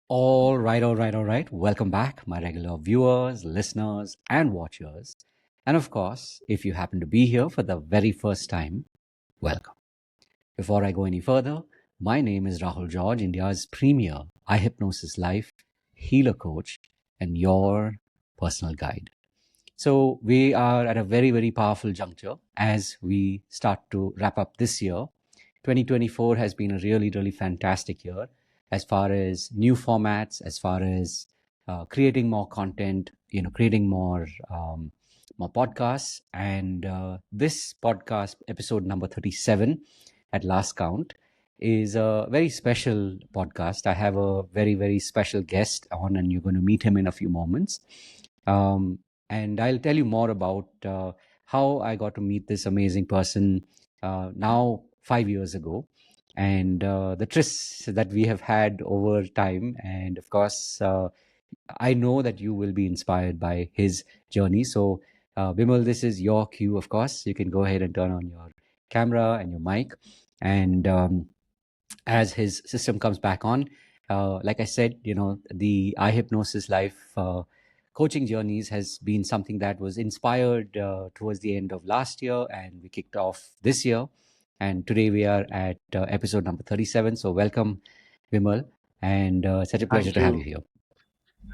All right, all right, all right. Welcome back, my regular viewers, listeners, and watchers. And of course, if you happen to be here for the very first time, welcome. Before I go any further, my name is Rahul George, India's premier iHypnosys life healer coach and your personal guide. So, we are at a very, very powerful juncture as we start to wrap up this year. 2024 has been a really, really fantastic year as far as new formats, as far as creating more content, creating more podcasts. And this podcast, episode number 37, at last count, is a very special podcast. I have a very, very special guest on, and you're going to meet him in a few moments. Um, and I'll tell you more about how I got to meet this amazing person now 5 years ago, and the trysts that we have had over time. And of course, I know that you will be inspired by his journey. So, Bimal, this is your cue, of course. You can go ahead and turn on your camera and your mic. And as his system comes back on, like I said, the iHypnosis life coaching journeys has been something that was inspired towards the end of last year, and we kicked off this year. And today we are at episode number 37. So welcome, Vimal, and it's such a pleasure Thank to have you you. here.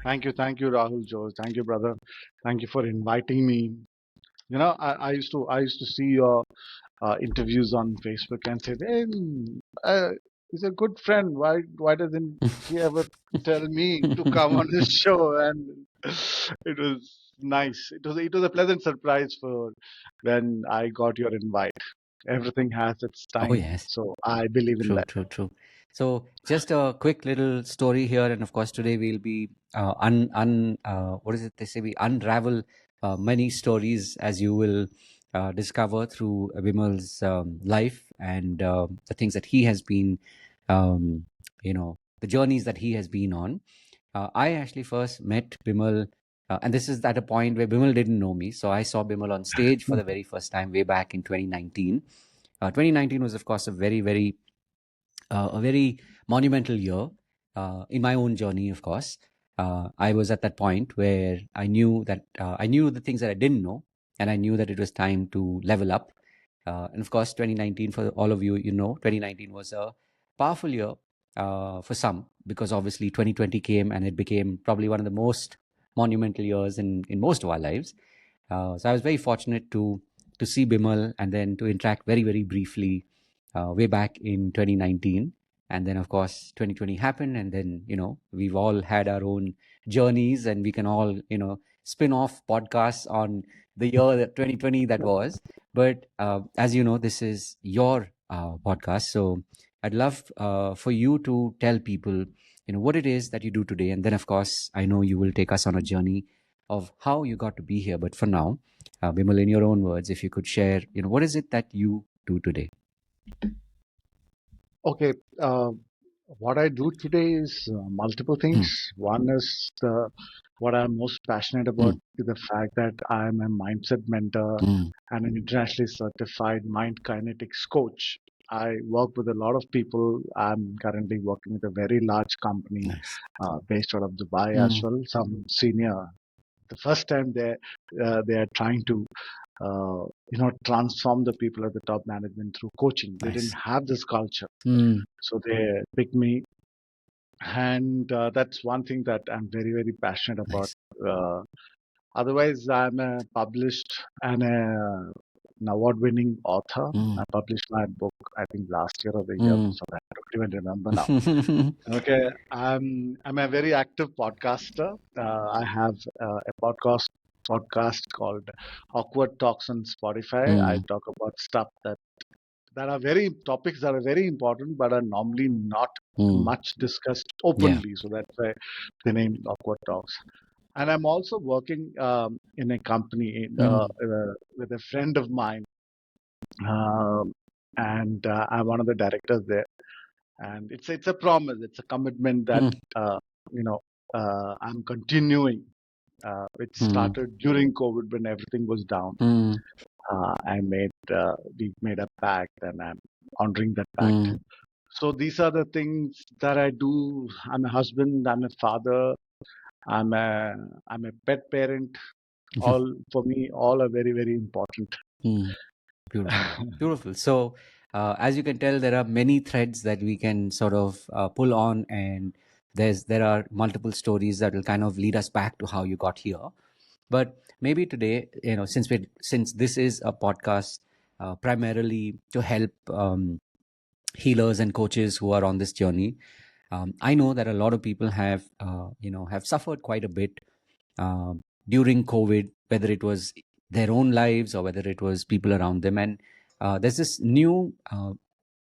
Thank you, Rahul George. Thank you, brother. Thank you for inviting me. I used to see your interviews on Facebook and say, "Hey, he's a good friend. Why doesn't he ever tell me to come on his show?" And it was nice. It was a pleasant surprise for when I got your invite. Everything has its Oh, time, yes. so I believe in True, that. true, true. So just a quick little story here, and of course today we'll be what is it they say, we unravel many stories, as you will discover through Bimal's life and the things that he has been, um, the journeys that he has been on. I actually first met Bimal, and this is at a point where Bimal didn't know me, so I saw Bimal on stage for the very first time way back in 2019. 2019 was, of course, a very monumental year in my own journey, of course. I was at that point where I knew the things that I didn't know, and I knew that it was time to level up. And of course, 2019, for all of you, 2019 was a powerful year for some, because obviously 2020 came and it became probably one of the most monumental years in most of our lives. So I was very fortunate to see Bimal and then to interact very, very briefly way back in 2019. And then, of course, 2020 happened. And then, we've all had our own journeys, and we can all, spin off podcasts on the year that 2020 that was. But as you know, this is your podcast. So I'd love for you to tell people, what it is that you do today. And then, of course, I know you will take us on a journey of how you got to be here. But for now, Bimal, in your own words, if you could share, what is it that you do today? Okay. What I do today is multiple things. Mm, One is what I'm most passionate about mm, is the fact that I'm a mindset mentor mm. and an internationally certified Mind Kinetics Coach. I work with a lot of people. I'm currently working with a very large company Nice. based out of Dubai as Mm, well. Some senior. The first time they are trying to transform the people at the top management through coaching. They didn't nice. have this culture, Mm, so they picked me, and that's one thing that I'm very, very passionate about. nice. Uh, Otherwise, I'm a published and an award-winning author. I Mm, published my book, I think, last year or the year mm. before that. I don't even remember now. Okay, I'm a very active podcaster. I have a podcast called Awkward Talks on Spotify. I Mm, talk about stuff that are very topics that are very important, but are normally not mm. much discussed Yeah. openly. So that's why the name Awkward Talks. And I'm also working in a company Mm, with a friend of mine, um, and I'm one of the directors there. And it's a promise, it's a commitment that mm, uh, you know I'm continuing. It mm, started during COVID when everything was down. mm, We made a pact, and I'm honoring that pact. mm. So these are the things that I do. I'm a husband, I'm a father, I'm a I'm a pet parent. All for me, all are very, very important. Mm, beautiful, beautiful. So, as you can tell, there are many threads that we can sort of pull on, and there are multiple stories that will kind of lead us back to how you got here. But maybe today, since this is a podcast primarily to help healers and coaches who are on this journey, I know that a lot of people have suffered quite a bit uh, during COVID, whether it was their own lives or whether it was people around them. And there's this new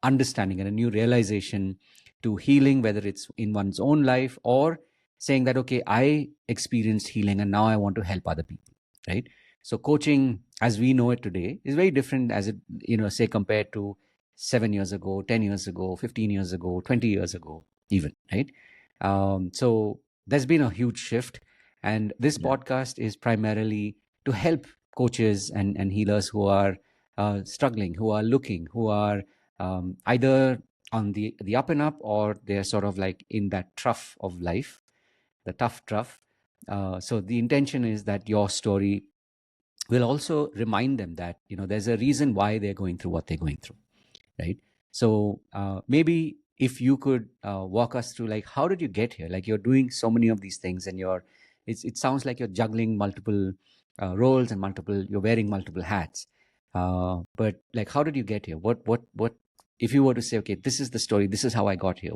understanding and a new realization to healing, whether it's in one's own life or saying that, okay, I experienced healing and now I want to help other people, right? So coaching as we know it today is very different as it, say compared to 7 years ago, 10 years ago, 15 years ago, 20 years ago, even, right? So there's been a huge shift. And this Yeah. podcast is primarily to help coaches and healers who are struggling, who are looking, who are either on the up and up, or they're sort of like in that trough of life, the tough trough. So the intention is that your story will also remind them that there's a reason why they're going through what they're going through, right? So maybe if you could walk us through, like, how did you get here? Like, you're doing so many of these things, and it sounds like you're juggling multiple roles and you're wearing multiple hats. But like, how did you get here? What if you were to say, okay, this is the story, this is how I got here?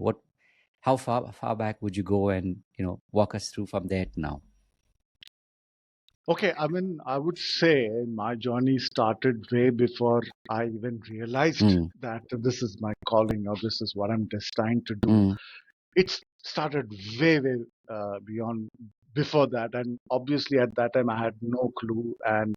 How far back would you go, and walk us through from there to now? Okay, I mean, I would say my journey started way before I even realized Mm, that this is my calling or this is what I'm destined to do. mm, It started way, way beyond before that. And obviously, at that time, I had no clue, and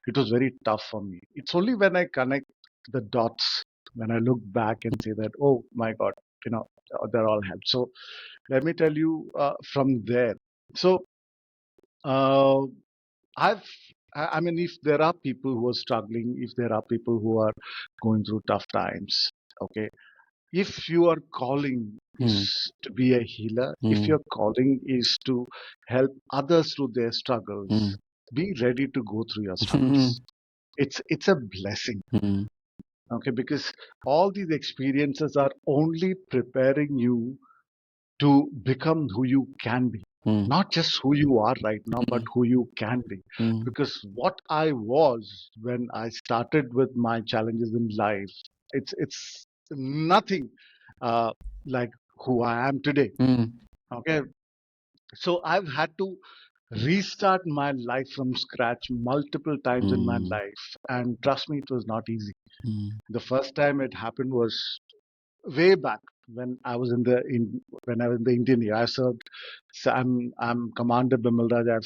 it was very tough for me. It's only when I connect the dots, when I look back and say that, oh my God, you know, they're all helped. So let me tell you from there. So, uh, I've, I mean, if there are people who are struggling, if there are people who are going through tough times, okay, if your calling mm, is to be a healer, if mm, your calling is to help others through their struggles, mm, be ready to go through your mm, struggles. It's a blessing, mm, okay, because all these experiences are only preparing you to become who you can be. mm, Not just who you are right now, but mm, who you can be. mm, Because what I was when I started with my challenges in life, it's nothing uh, like who I am today. mm, Okay, so I've had to restart my life from scratch multiple times in my mm, life, and trust me, it was not easy. mm, The first time it happened was way back when I was when I was in the Indian Navy. I served. So I'm Commander Bimal Raj.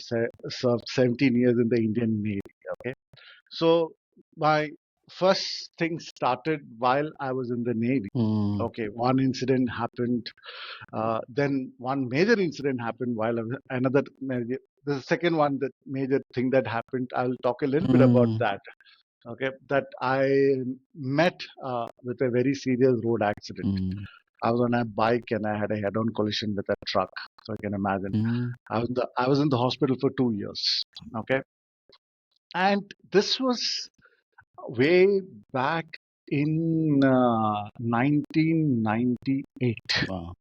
Served 17 years in the Indian Navy. Okay, so my first thing started while I was in the Navy. mm, Okay, one incident happened. Then one major incident happened while I was, another major. The second one, the major thing that happened. I'll talk a little bit about mm, that. Okay, that I met with a very serious road accident. mm, I was on a bike and I had a head-on collision with a truck. So you can imagine. mm, I was in the hospital for 2 years. Okay. And this was way back in 1998. wow.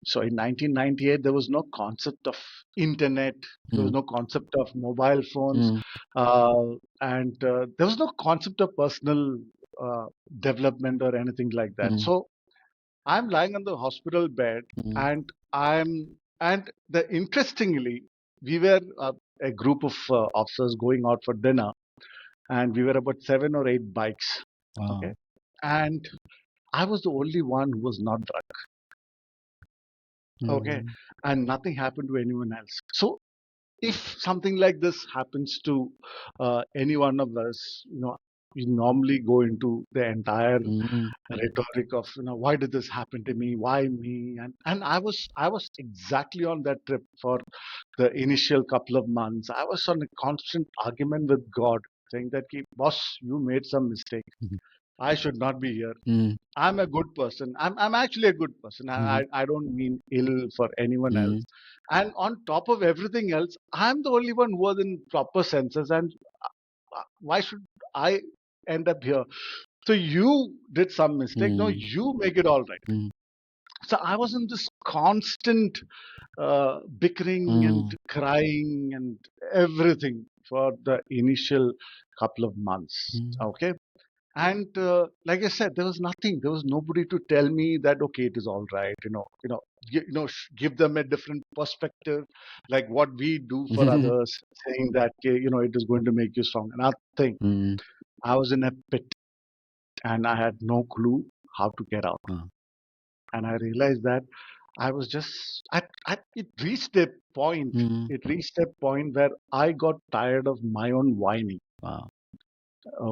So in 1998, there was no concept of internet. There was Mm, no concept of mobile phones. mm, And there was no concept of personal uh, development or anything like that. mm, So I'm lying on the hospital bed, mm, and interestingly, we were a group of officers going out for dinner, and we were about 7 or 8 bikes. Okay, wow. and I was the only one who was not drunk. Okay, Mm, and nothing happened to anyone else. So if something like this happens to any one of us, we normally go into the entire mm, rhetoric of, why did this happen to me, why me, and I was exactly on that trip for the initial couple of months. I was on a constant argument with God, saying that, boss, you made some mistake. mhm, I should not be here. Mm. I'm a good person. I'm actually a good person. Mhm. I don't mean ill for anyone else. Mm. And on top of everything else, I'm the only one who was in proper senses. And why should I end up here? So you did some mistake. No, Mm. you make it all right. Mm. So I was in this constant bickering and Mm. crying and everything for the initial couple of months. Mm. Okay. And like I said, there was nothing. There was nobody to tell me that okay, it is all right. Give them a different perspective, like what we do for Mhm. others, saying that okay, it is going to make you strong. Nothing. Mm. I was in a pit, and I had no clue how to get out. Wow. And I realized that I was just it reached a point. Mm. It reached a point where I got tired of my own whining. Wow.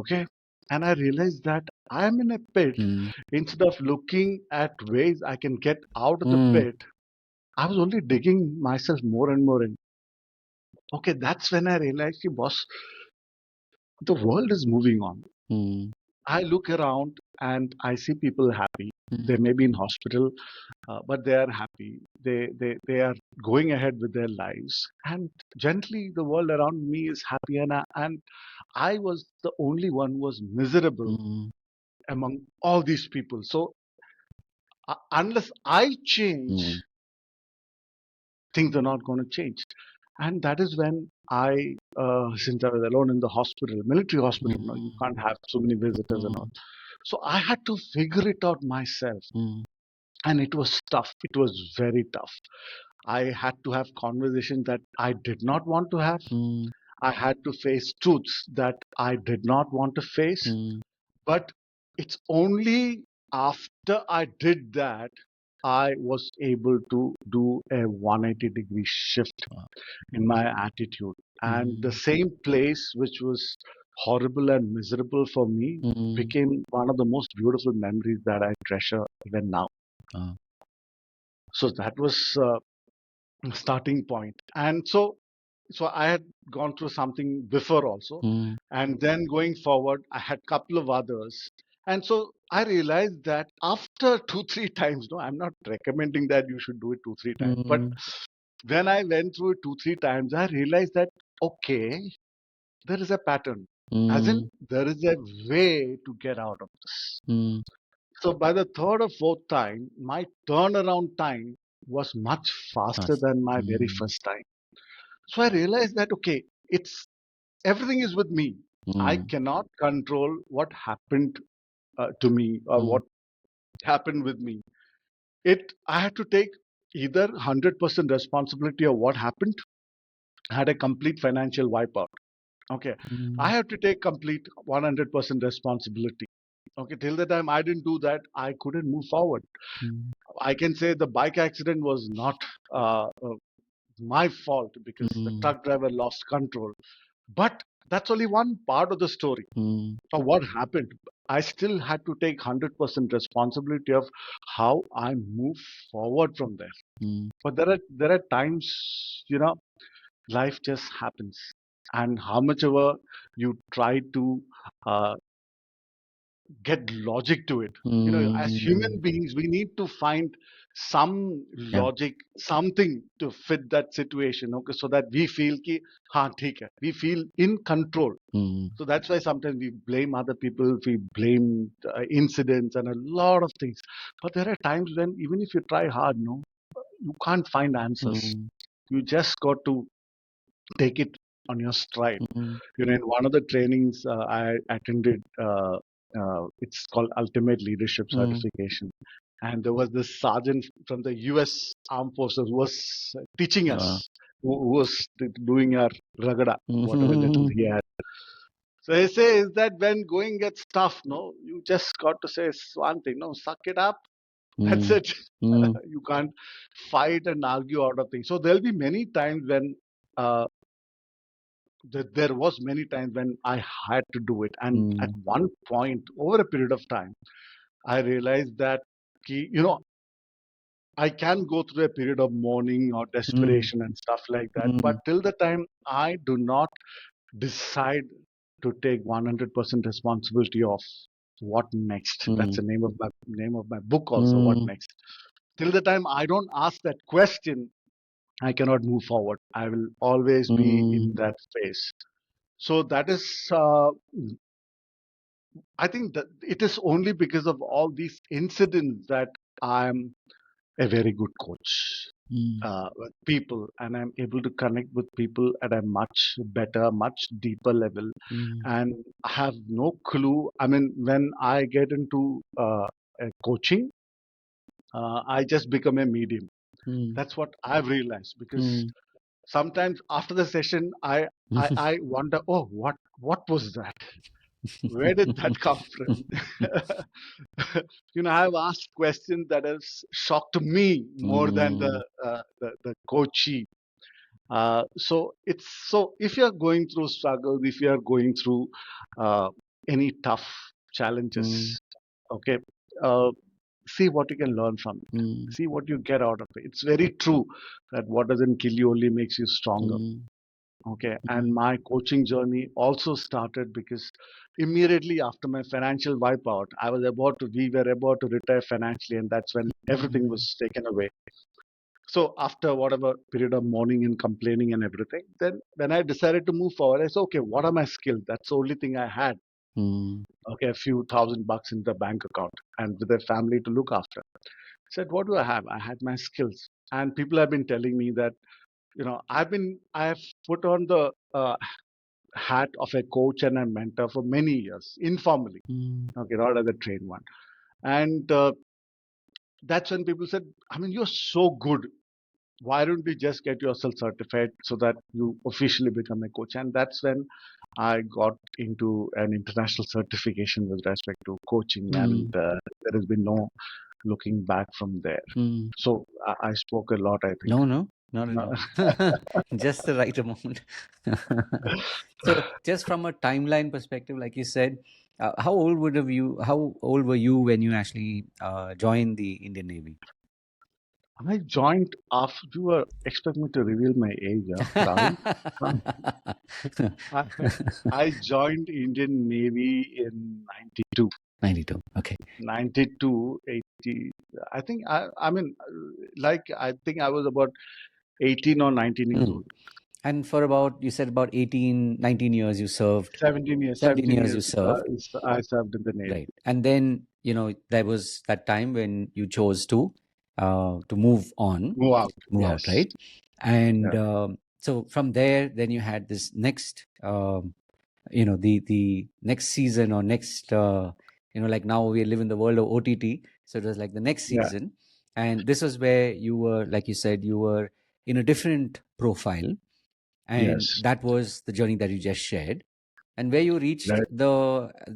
Okay. And I realized that I'm in a pit. Mm. Instead of looking at ways I can get out of the Mm. pit, I was only digging myself more and more in. Okay, that's when I realized, boss, the world is moving on. Mm. I look around and I see people happy. They Mm. may be in hospital, but they are happy. They are going ahead with their lives, and gently the world around me is happy, and I was the only one who was miserable Mm. among all these people. So unless I Mm. change, things are not going to change. And that is when since I was alone in the hospital, military hospital, you Mm. can't have so many visitors and all. Mm. So I had to figure it out myself. Mm. And it was tough. It was very tough. I had to have conversations that I did not want to have. Mm. I had to face truths that I did not want to face. Mm. But it's only after I did that I was able to do a 180-degree shift Wow. in my attitude. And the Mm. same place, which was horrible and miserable for me, Mm. became one of the most beautiful memories that I treasure even now. Wow. So that was starting point. And so I had gone through something before also, Mm. and then going forward I had couple of others. And so I realized that after 2 3 times, no, I'm not recommending that you should do it 2 3 times, but Mm. when I went through it 2 3 times, I realized that okay, there is a pattern, as in Mm. there is a way to get out of this. Mm. So by the third or fourth time, my turnaround time was much faster Fast. than my very Mm. first time. So I realized that okay, it's everything is with me. I Mm. cannot control what happened to me or Mm. what happened with me. It I had to take either 100% responsibility of what happened. I had a complete financial wipeout. Okay, I Mm. have to take complete 100% responsibility. Okay, till the time I didn't do that, I couldn't move forward. Mm. I can say the bike accident was not my fault because the Mm. truck driver lost control. But that's only one part of the story Mm. of what happened. I still had to take 100% responsibility of how I move forward from there. Mm. But there are times, life just happens, and how much ever you try to uh, get logic to it. As human Mm. beings, we need to find some Yeah. logic, something to fit that situation. Okay, so that we feel ki, हाँ ठीक है, we feel in control. Mm. So that's why sometimes we blame other people, we blame incidents and a lot of things. But there are times when even if you try hard, no, you can't find answers. Mm. You just got to take it on your stride. Mm. In one of the trainings I attended, it's called Ultimate Leadership Mm. Certification. And there was this sergeant from the US Armed Forces who was teaching Wow. us, who was doing our ragada, whatever little Mhm. he had. So he says that when going gets tough, no, you just got to say one thing, no, suck it up. That's Mm. it. Mm. You can't fight and argue out of things. So there'll be many times when uh, there was many times when I had to do it, and at Mm. one point over a period of time, I realized that I can go through a period of mourning or Mm. desperation and stuff like that, but Mm. till the time I do not decide to take 100% responsibility of what next? That's the Mm. name of my book also. What Mm. next? Till the time I don't ask that question, I cannot move forward. I will always be in Mm. that phase. So that is, I think that it is only because of all these incidents that I'm a very good coach Mm. with people, and I'm able to connect with people at a much better, much deeper level. Mm. And I have no clue. I mean, when I get into a coaching, I just become a medium. Mm. That's what I've realized, because Mm. sometimes after the session, I wonder, oh, what was that? Where did that come from? I've asked questions that have shocked me more than Mm. the coachee. So if you're going through struggles, if you're going through uh, any tough Mm. challenges, okay, uh, see what you can learn from it. Mm. See what you get out of it. It's very true that what doesn't kill you only makes you stronger. Mm. Okay, and Mm. my coaching journey also started because immediately after my financial wipeout, we were about to retire financially, and that's when everything Mm. was taken away. So after whatever period of mourning and complaining and everything, then when I decided to move forward, I said, okay, what are my skills? That's the only thing I had. Mm. Okay, a few $1,000 in the bank account and with a family to look after. I said, what do I have? I had my skills, and people have been telling me that I've put on the hat of a coach and a mentor for many years, informally. Mm. Okay, not as a trained one. And that's when people said, I mean, you're so good. Why don't you just get yourself certified so that you officially become a coach? And that's when I got into an international certification with respect to coaching, and Mm. there has been no looking back from there. Mm. So I spoke a lot, I think. No, no, not at all. Just the right amount. So, just from a timeline perspective, like you said, how old were you when you actually joined the Indian Navy? I joined after you were expecting me to reveal my age, Rahul. I, I joined Indian Navy in 92. 92. Okay. 92, 80. I think I mean, I think I was about 18 or 19 years Mm. old. And for about, you said about 18, 19 years you served. 17 years, 17 17 years you years served. I served in the Navy. Right. And then, there was that time when you chose to move on, Move out. move out, Yes. right? And Yeah. so from there, then you had this next, the next season or next, like now we live in the world of OTT. So it was like the next Yeah. season. And this was where you were, like you said, you were in a different profile. And Yes. that was the journey that you just shared. And where you reached That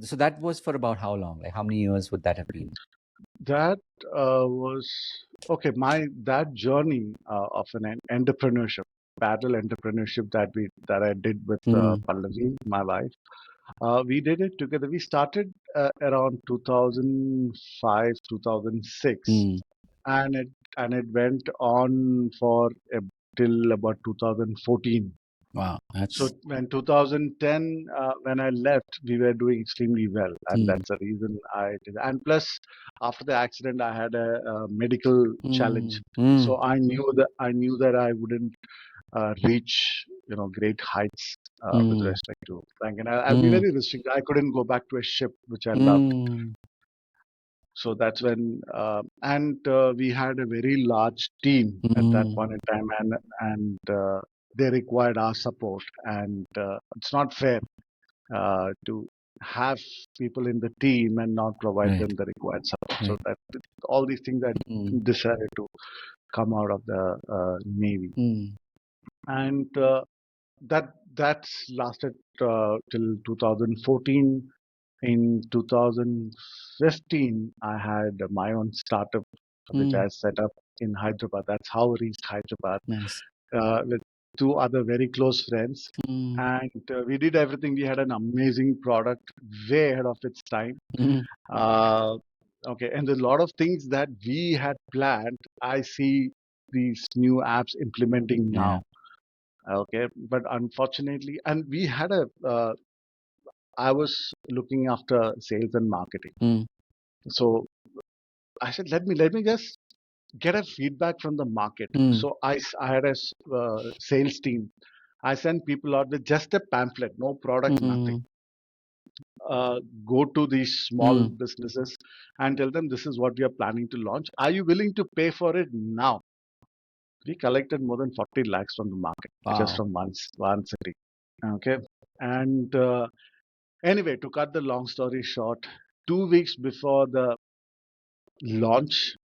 so that was for about how long? Like how many years would that have been? that was okay. That journey of an entrepreneurship, parallel entrepreneurship that I did with Mm. Pallavi, my wife. We did it together. We started around 2005, 2006, Mm. and it went on for till about 2014. Wow, So that's when 2010, when I left, we were doing extremely well, and mm. that's the reason I did. And plus, after the accident, I had a medical challenge, Mm. Mm. so I knew that I wouldn't reach great heights with Mm. respect to flying, and I'll be Mm. very restricted. I couldn't go back to a ship which I loved. Mm. So that's when, and we had a very large team at that Mm. point in time, and they required our support, and it's not fair to have people in the team and not provide Right, them the required support. So right. that all these things I Mm. decided to come out of the Navy, Mm. and that's lasted till 2014. In 2015, I had my own startup which Mm. I set up in Hyderabad. That's how I reached Hyderabad Nice. with two other very close friends. Mm. And we did everything. We had an amazing product, way ahead of its time. Mm. Uh, okay, and a lot of things that we had planned, I see these new apps implementing Yeah. now. Okay, but unfortunately, and we had I was looking after sales and marketing. Mm. So I said, let me just get a feedback from the market. Mm. So I had a sales team. I sent people out with just a pamphlet, no product, nothing. Mm. Go to these small Mm. businesses and tell them this is what we are planning to launch. Are you willing to pay for it now? We collected more than 40 lakhs from the market just Wow. from one city. Okay. And anyway, to cut the long story short, 2 weeks before the launch,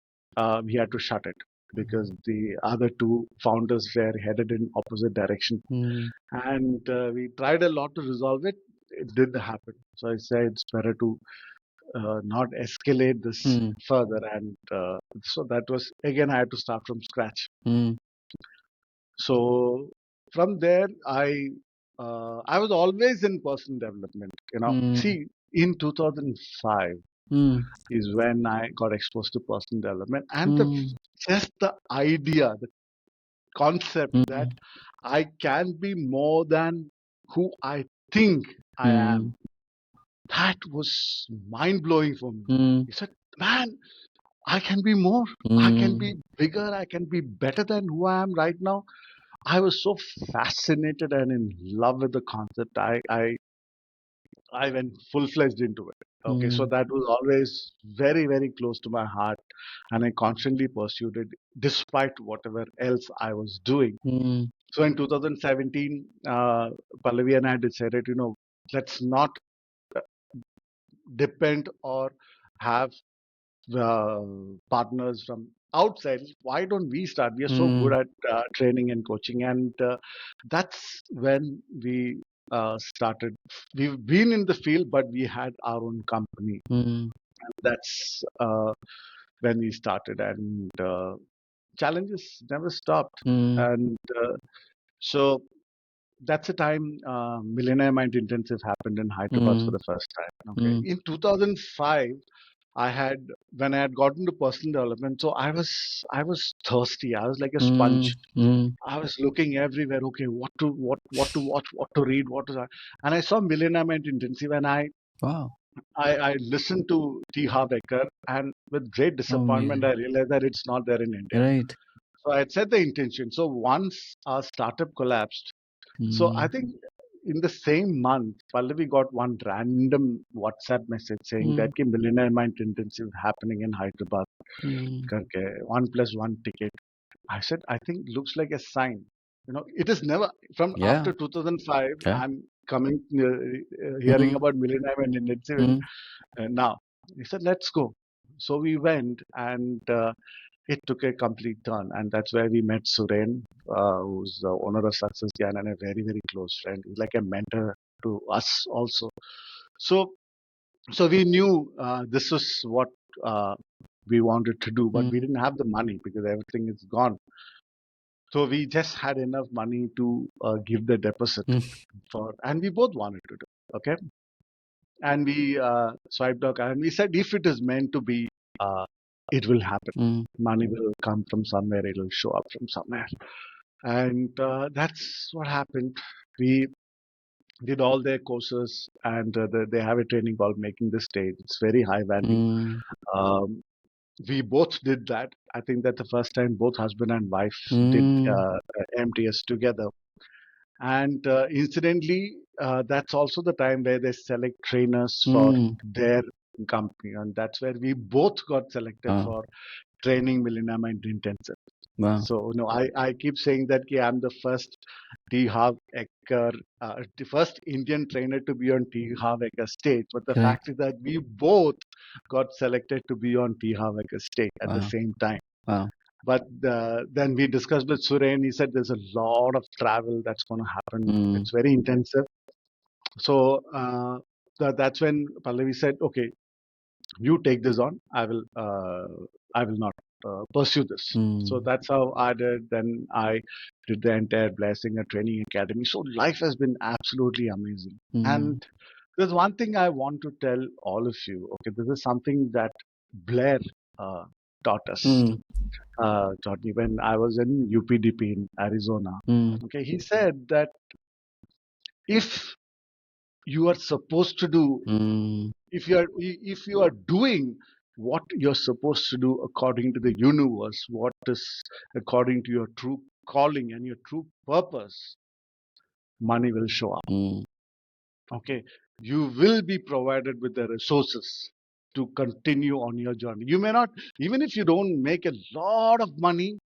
we had to shut it because the other two founders were headed in opposite direction. Mm. And we tried a lot to resolve it. It didn't happen. So I said it's better to not escalate this Mm. further. And so that was, again, I had to start from scratch. Mm. So from there, I was always in personal development. Mm. See, in 2005 Mm. is when I got exposed to personal development, and Mm. just the idea, the concept that Mm. I can be more than who I think I am. Mm. That was mind blowing for me. Mm. He said, man, I can be more. I can Mm. be bigger. I can be better than who I am right now. I was so fascinated and in love with the concept. I went full fledged into it. Okay, so Mm. that was always very, very close to my heart, and I constantly pursued it despite whatever else I was doing. Mm. So in 2017, Pallavi and I decided, let's not depend or have uh, partners from outside. Why don't we start? We are so good Mm. at training and coaching, and that's when we started. We've been in the field, but we had our own company. Mm. That's when we started, and challenges never stopped. Mm. And so that's the time Millionaire Mind Intensive happened in Hyderabad for Mm. the first time. Okay, Mm. in 2005, I had when I had gotten to personal development, so I was thirsty. I was like a Mm. sponge. Mm. I was looking everywhere. Okay, what to watch, what to read, what to that. And I saw Millionaire Mind Intensive, and Wow. I listened to T. Harv Eker, and with great disappointment, Amazing. I realized that it's not there in India. Right. So I had set the intention. So once our startup collapsed, so I Mm. think in the same month, Pallavi got one random WhatsApp message saying that Mm. ki Millionaire Mind Intensive happening in Hyderabad. Mm. करके 1+1 ticket. I said, I think looks like a sign. It is never from Yeah. after 2005. Yeah. I'm coming hearing Mm. about Millionaire Mind Intensive Mm. now. He said, let's go. So we went, and it took a complete turn, and that's where we met Suren, who's the owner of Success Gyan and a very, very close friend. He's like a mentor to us also. So, so we knew this was what we wanted to do, but we Mm. didn't have the money because everything is gone. So we just had enough money to give the deposit Mm. and we both wanted to do. Okay, and we swiped out, and we said, if it is meant to be, it will happen. Mm. Money will come from somewhere. It will show up from somewhere. And that's what happened. We did all their courses, and they have a training called Making the Stage. It's very high value. Mm. Um, we both did that. I think that the first time both husband and wife did Mm. MTS together. And incidentally, that's also the time where they select trainers for Mm. their company. And that's where we both got selected Wow. for training Millennium and Intensive. Wow. So, I keep saying that I'm the first T. Harv Eker, the first Indian trainer to be on T. Harv Eker stage. But the Correct. fact is that we both got selected to be on T. Harv Eker stage at the Wow. same time. Wow. But then we discussed with Suren. He said there's a lot of travel that's going to happen. Mm. It's very intensive. So that's when Pallavi said, "Okay, you take this on. I will not pursue this." So Mm. that's how I did. Then I did the entire Blair Singer Training Academy. So life has been absolutely amazing. Mm. And there's one thing I want to tell all of you. Okay, this is something that Blair uh, taught us. Mm. Taught me when I was in UPDP in Arizona. Mm. Okay, he said that if you are supposed to do, Mm, if you are doing what you're supposed to do according to the universe, what is according to your true calling and your true purpose, money will show up. mm, Okay, you will be provided with the resources to continue on your journey. You may not, even if you don't make a lot of money,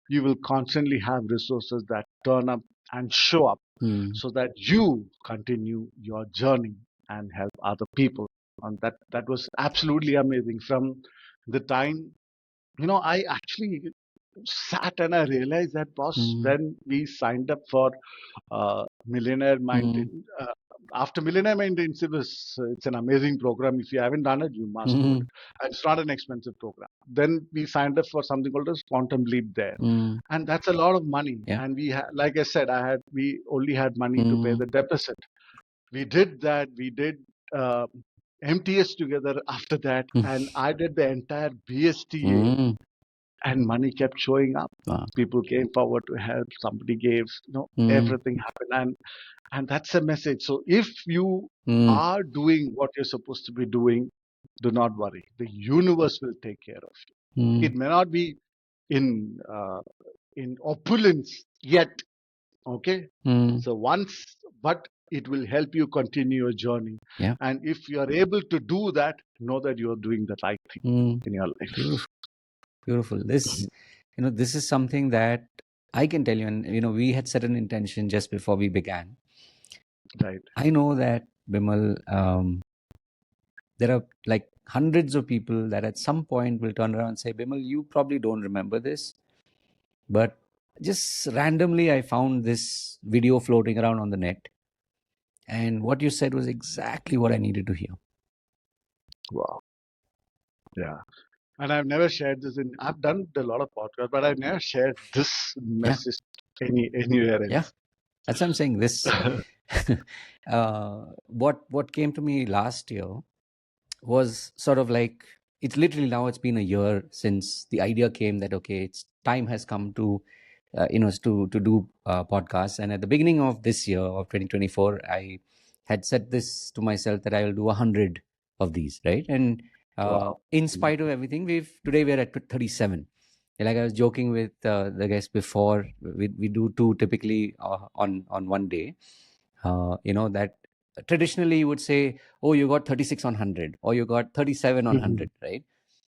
you will constantly have resources that turn up and show up mm, so that you continue your journey and help other people. And that was absolutely amazing. From the time, I actually sat and I realized that, boss, mm, when we signed up for Millionaire Mind. mm, Uh, After Millionaire Mind, it's an amazing program. If you haven't done it, you must do it. mm, And it's not an expensive program. Then we signed up for something called as Quantum Leap there, mm, and that's a lot of money. yeah. And like I said, we only had money to pay Mm, the deficit. We did that. We did uh, MTS together after that, mm, and I did the entire BSTA, mm, and money kept showing up. wow. People came forward to help. Somebody gave, Mm, everything happened, and that's a message. So if you mm, are doing what you're supposed to be doing, do not worry. The universe will take care of you. mm, It may not be in opulence yet, okay? mm, So but it will help you continue your journey. yeah. And if you are able to do that, know that you are doing the right thing Mm, in your life. beautiful, beautiful. This is something that I can tell you, and we had set an intention just before we began. Right. I know that Bimal, there are like hundreds of people that at some point will turn around and say, Bimal, you probably don't remember this, but just randomly I found this video floating around on the net, and what you said was exactly what I needed to hear. Wow. Yeah. And I've never shared this I've done a lot of podcasts, but I've never shared this Yeah, message anywhere yeah. else. That's what I'm saying. This, what came to me last year was sort of like, it's literally now it's been a year since the idea came that okay, it's time has come to to do podcasts. And at the beginning of this year of 2024, I had set this to myself that I will do 100 of these, right? And Wow. in spite of everything, we're at 37. Like I was joking with the guests before, we do two typically on one day. That traditionally you would say, oh, you got 36 on 100 or you got 37 on Mhm. 100, right?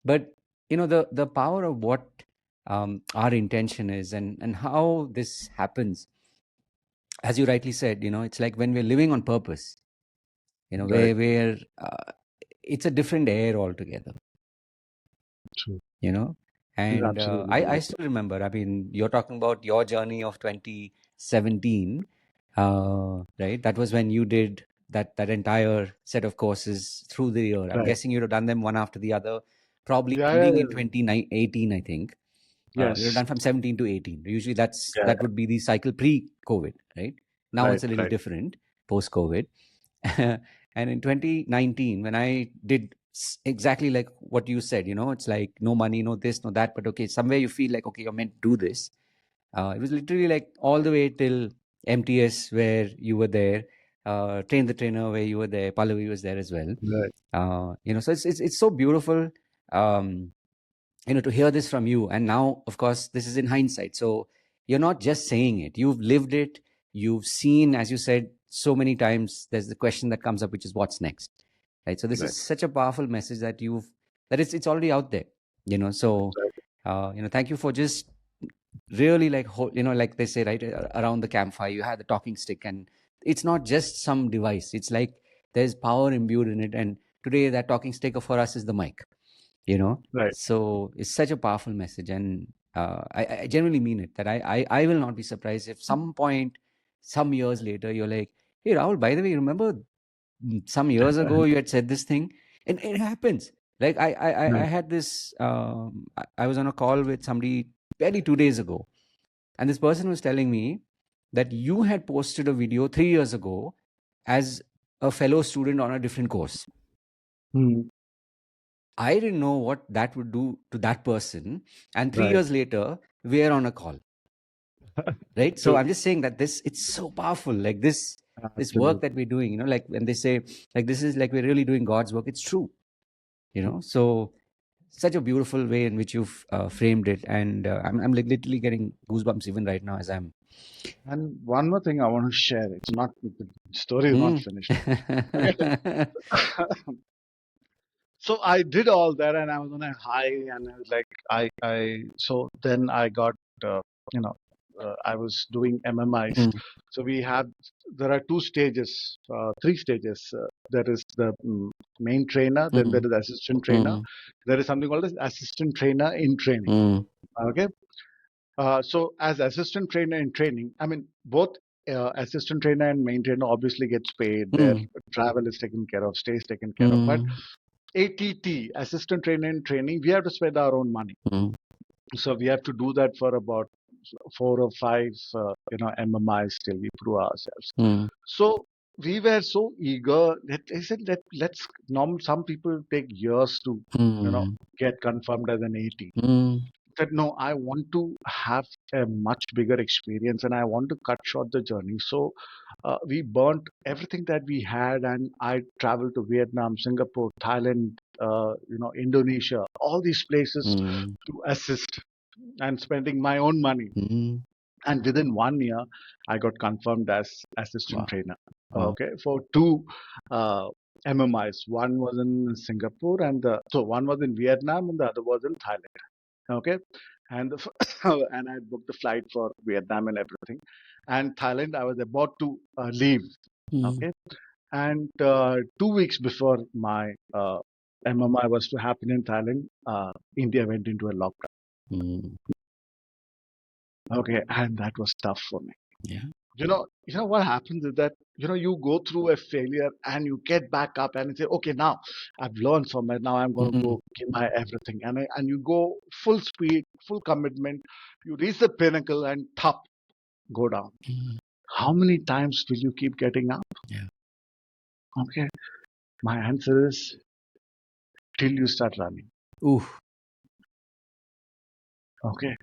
But the power of what our intention is, and how this happens, as you rightly said, it's like when we're living on purpose, Right. where it's a different air altogether, True. you know You're and absolutely I right. still remember, I mean, you're talking about your journey of 2017, right? That was when you did that entire set of courses through the year. I'm Right. guessing you'd have done them one after the other, probably Yeah, yeah, ending in yeah. 2018, I think. You'd have Yes. done from 17 to 18. Usually Yeah. that would be the cycle pre-COVID, right? Now Right. it's a little Right. different post-COVID. And in 2019, when I did exactly like what you said, it's like no money, no this, no that, but okay, somewhere you feel like, okay, you're meant to do this. It was literally like all the way till MTS where you were there, Train the Trainer where you were there, Pallavi was there as well. Right. So it's so beautiful, um, to hear this from you. And now, of course, this is in hindsight. So you're not just saying it, you've lived it, you've seen, as you said so many times, there's the question that comes up, which is what's next, right? So this Right. is such a powerful message that it's already out there, so Right. thank you for just really like like they say, right, around the campfire you had the talking stick, and it's not just some device, it's like there's power imbued in it. And today that talking stick for us is the mic, Right. so it's such a powerful message. And I genuinely mean it, that I will not be surprised if some point, some years later, you're like, hey Rahul, by the way, you remember some years ago you had said this thing. And it happens. Like I Right. had this I was on a call with somebody barely 2 days ago, and this person was telling me that you had posted a video 3 years ago as a fellow student on a different course. Hmm. I didn't know what that would do to that person. And three Right. years later, we're on a call, right? So True. I'm just saying that it's so powerful. Like this, this work that Absolutely. we're doing, like when they say, like, this is like we're really doing God's work, it's true. So such a beautiful way in which you've framed it, and I'm like literally getting goosebumps even right now as I'm And one more thing I want to share. It's not the story is not mm. finished. Okay. So I did all that, and I was on a high, and I was like, so then I got, uh, you know, I was doing MMIs. Mm, So there are two stages, three stages. There is the main trainer, then there mm, is assistant trainer. mm, There is something called as assistant trainer in training. mm, Okay. So as assistant trainer in training, I mean, both assistant trainer and main trainer obviously gets paid. Their mm, travel is taken care of, stays taken care of. But mm, ATT, assistant trainer in training, we have to spend our own money. mm, So we have to do that for about 4 or 5, MMIs till we prove ourselves. mm, So we were so eager that I said that some people take years to, mm, get confirmed as an AT. mm, That no, I want to have a much bigger experience and I want to cut short the journey. So we burnt everything that we had, and I traveled to Vietnam, Singapore, Thailand, Indonesia, all these places mm, to assist and spending my own money. mm. And within 1 year, I got confirmed as assistant Wow. trainer. Wow. Okay, for two uh, MMIs. One was in Singapore, so one was in Vietnam, and the other was in Thailand. Okay, and and I booked the flight for Vietnam and everything, and Thailand I was about to leave. Mm, Okay, and 2 weeks before my MMI was to happen in Thailand, India went into a lockdown. mm. Okay, and that was tough for me. Yeah. You know what happens is that you go through a failure and you get back up and you say, okay, now I've learned from it. Now I'm going to Mm, go give my everything, and you go full speed, full commitment. You reach the pinnacle and top, go down. mm. How many times will you keep getting up? Yeah. Okay, my answer is till you start running. Ooh. Okay,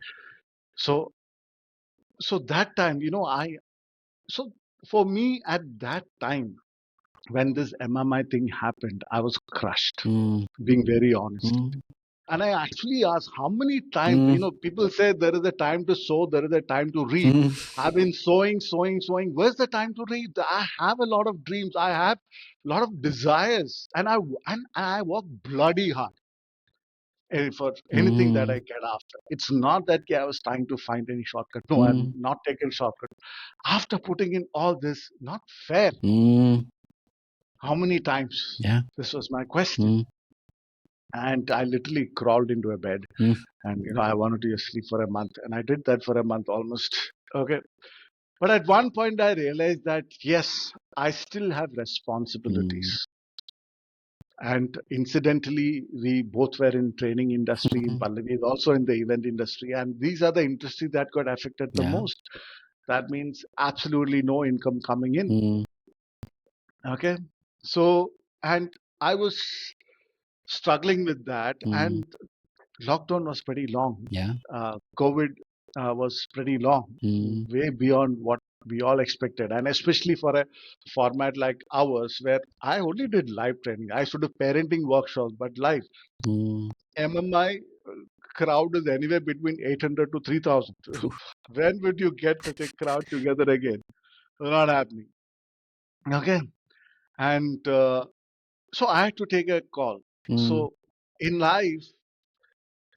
so that time, so for me at that time when this MMI thing happened, I was crushed. Mm, Being very honest. mm, And I actually asked how many times, mm, people say there is a time to sow, there is a time to reap. mm, I've been sowing, sowing, sowing. Where's the time to reap? I have a lot of dreams. I have a lot of desires. And I work bloody hard for anything that I mm, get after. It's not that I was trying to find any shortcut. No, I'm mm, not taking shortcut. After putting in all this, not fair. mm. How many times? Yeah. This was my question. Mm, And I literally crawled into a bed, mm, and I wanted to just sleep for a month, and I did that for a month almost. Okay, but at one point I realized that yes, I still have mm, responsibilities. And incidentally, we both were in training industry. mm. Pallavi is also in the event industry, and these are the industries that got affected the Yeah. most. That means absolutely no income coming in. Mm, Okay, so and I was struggling with that, mm. and lockdown was pretty long. Yeah. COVID was pretty long, Mm, way beyond what we all expected, and especially for a format like ours, where I only did live training. I should do parenting workshops, but live mm. MMI crowd is anywhere between 800 to 3,000. Phew. When would you get such a crowd together again? Not happening. Okay, and so I had to take a call. Mm, So in life,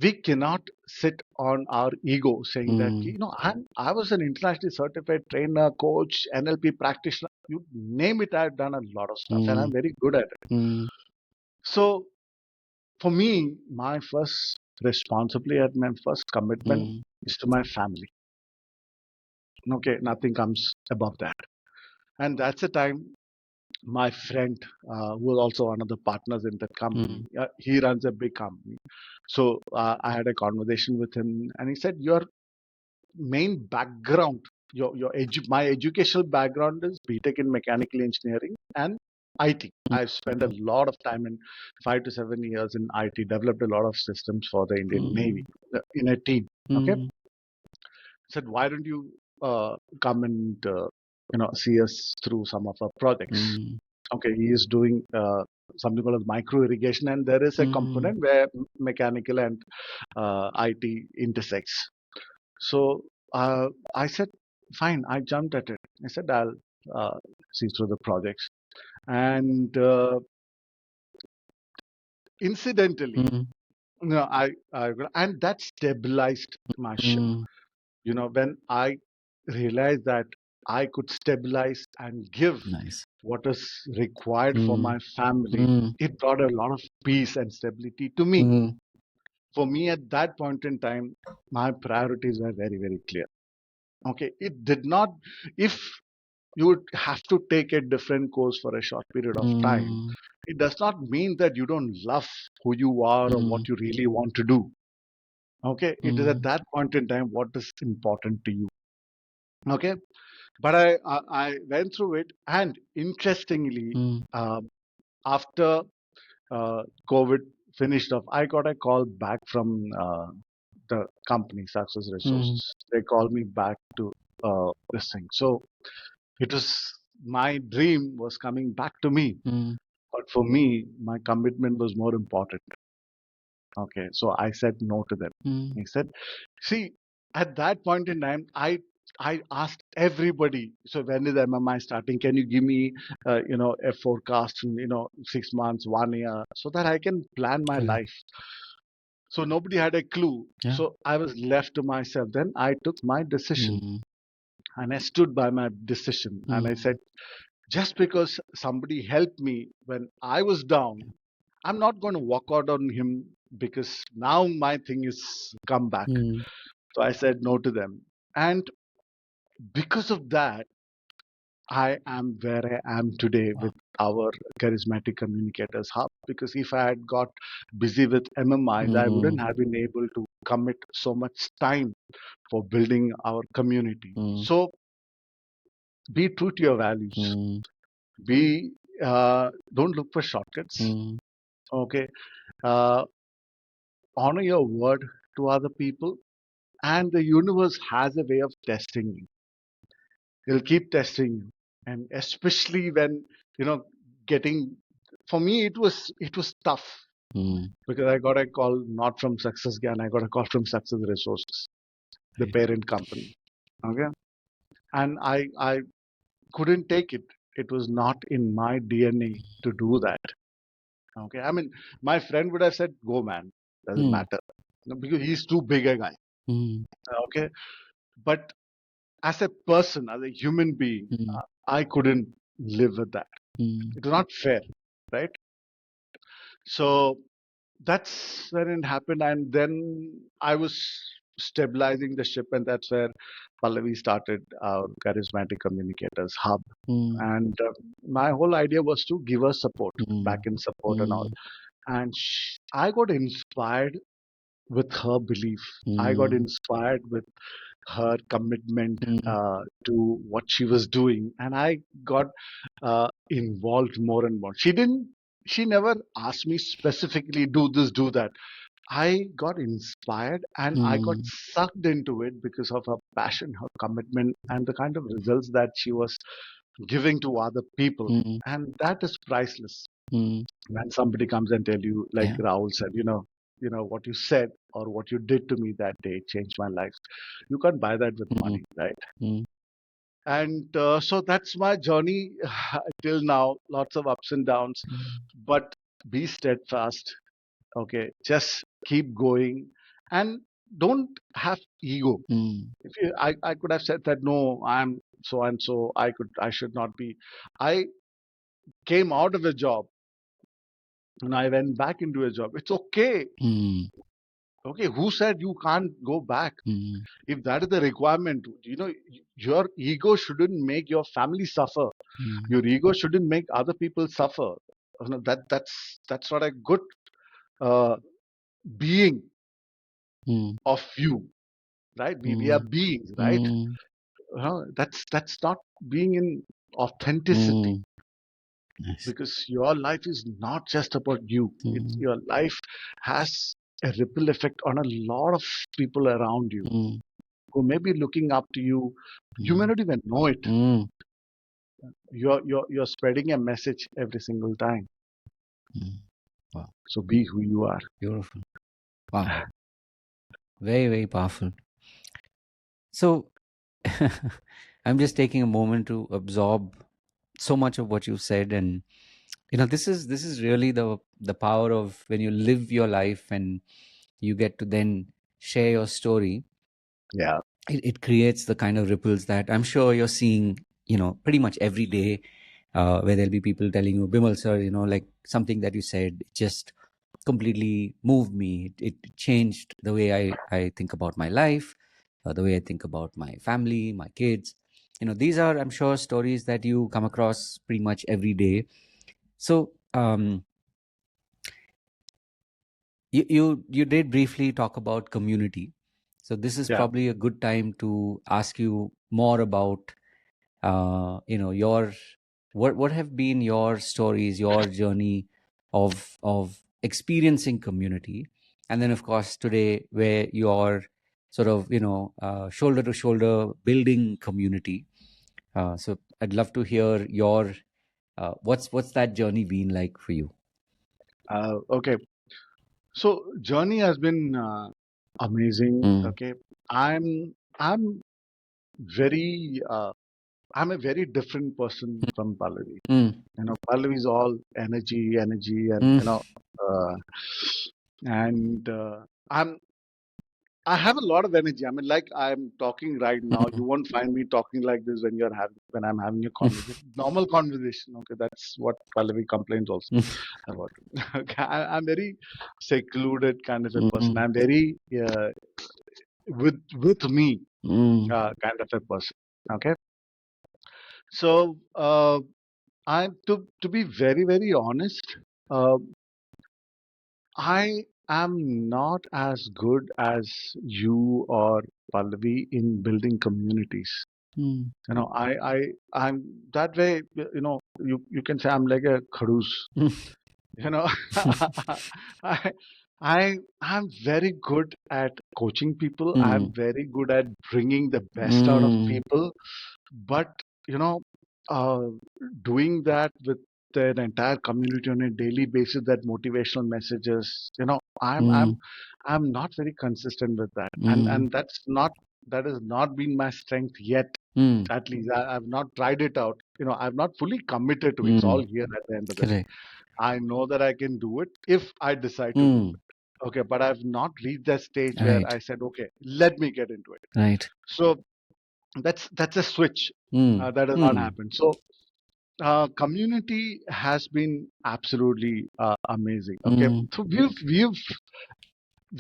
we cannot sit on our ego saying that mm, I was an internationally certified trainer, coach, NLP practitioner, you name it. I've done a lot of stuff and I'm mm, very good at it. mm, So for me, my first responsibility and my first commitment mm, is to my family. Okay, nothing comes above that. And that's the time my friend, who was also one of the partners in that company, mm, he runs a big company. So I had a conversation with him, and he said, "Your main background, my educational background is BTech in mechanical engineering and IT. I've spent a lot of time in 5 to 7 years in IT, developed a lot of systems for the Indian Navy in a team. Okay, mm, said, why don't you come and see us through some of our projects. Okay, he is doing something called micro irrigation, and there is a component where mechanical and IT intersects. So I said, fine. I jumped at it. I said, I'll see through the projects. And incidentally, and that stabilized my ship. When I realized that I could stabilize and give Nice. what is required for my family, it brought a lot of peace and stability to me. For me, at that point in time, my priorities were very, very clear. Okay, it did not, if you would have to take a different course for a short period of time, it does not mean that you don't love who you are or what you really want to do. Okay, it is at that point in time what is important to you. Okay, but I went through it, and interestingly, after COVID finished off, I got a call back from the company Success Resources. They called me back to this thing. So it was, my dream was coming back to me, but for me, my commitment was more important. Okay, so I said no to them. He said, see, at that point in time, I asked everybody, so when is MMI starting? Can you give me, a forecast, 6 months, 1 year, so that I can plan my life? So nobody had a clue. Yeah. So I was left to myself. Then I took my decision, and I stood by my decision. And I said, just because somebody helped me when I was down, I'm not going to walk out on him, because now my thing is come back. So I said no to them. And because of that, I am where I am today with our charismatic communicators hub. Because if I had got busy with MMIs, I wouldn't have been able to commit so much time for building our community. So be true to your values. Be don't look for shortcuts. Okay, uh, honor your word to other people, and the universe has a way of testing you. It'll keep testing you, and especially when getting. For me, it was tough, because I got a call not from Success Gan, I got a call from Success Resources, the parent company. Okay, and I couldn't take it. It was not in my DNA to do that. Okay, I mean, my friend would have said, "Go, man, doesn't matter," because he's too big a guy. Okay, but as a person, as a human being, I couldn't live with that. It was not fair, right? So that's when it happened, and then I was stabilizing the ship, and that's where Pallavi started our charismatic communicators hub. And my whole idea was to give her support, back in support and all. And I got inspired with her belief. I got inspired with her commitment to what she was doing, and I got involved more and more. She never asked me specifically, do this, do that. I got inspired, and I got sucked into it because of her passion, her commitment, and the kind of results that she was giving to other people. And that is priceless. When somebody comes and tell you, like Rahul said, what you said or what you did to me that day changed my life. You can't buy that with money, right? And so that's my journey till now. Lots of ups and downs, but be steadfast. Okay, just keep going, and don't have ego. If I could have said that, no, I'm so and so, I should not be. I came out of a job and I went back into a job. It's okay. Okay, who said you can't go back? If that is the requirement, your ego shouldn't make your family suffer. Your ego shouldn't make other people suffer. That's not a good being of you, right? We are beings, right? That's not being in authenticity. Nice. Because your life is not just about you. Your life has a ripple effect on a lot of people around you who may be looking up to you. You may not even know it. You're spreading a message every single time. Wow, So be who you are. beautiful. Wow, very, very powerful. So, I'm just taking a moment to absorb so much of what you've said, and this is really the power of when you live your life and you get to then share your story. Yeah. It creates the kind of ripples that I'm sure you're seeing, pretty much every day, where there'll be people telling you, Bimal sir, like something that you said just completely moved me. It changed the way I think about my life, the way I think about my family, my kids. These are, I'm sure, stories that you come across pretty much every day. So, you did briefly talk about community. So this is Yeah. probably a good time to ask you more about your what have been your stories, your journey of experiencing community, and then of course today where you're sort of shoulder to shoulder building community. So I'd love to hear your what's that journey been like for you. Okay. So journey has been amazing. Mm, Okay. I'm very I'm a very different person from Pallavi. mm, Pallavi is all energy, energy, and mm, uh, and I have a lot of energy. I mean, like I'm talking right now. You mm, won't find me talking like this when I'm having a conversation, normal conversation. Okay, that's what Pallavi complains also about. Okay, I'm very secluded kind of a person. mm, I'm very with me mm, kind of a person. Okay, so I'm to be very very honest. Uh, I am not as good as you or Pallavi in building communities. mm, I'm that way. You can say I'm like a khadus. mm, You know, I I'm very good at coaching people. I'm mm, very good at bringing the best out of mm, people. But you know, uh, doing that with an entire community on a daily basis, that motivational messages, mm, I'm not very consistent with that, and mm, that has not been my strength yet. mm, At least I've not tried it out. I've not fully committed to it. It's all mm. here at the end of the day. Correct. I know that I can do it if I decide to do Mm. it. Okay, but I've not reached that stage where Right. I said, okay, let me get into it. Right. So that's a switch Mm. that has not Mm. happened. So community has been absolutely amazing. Okay, Mm. so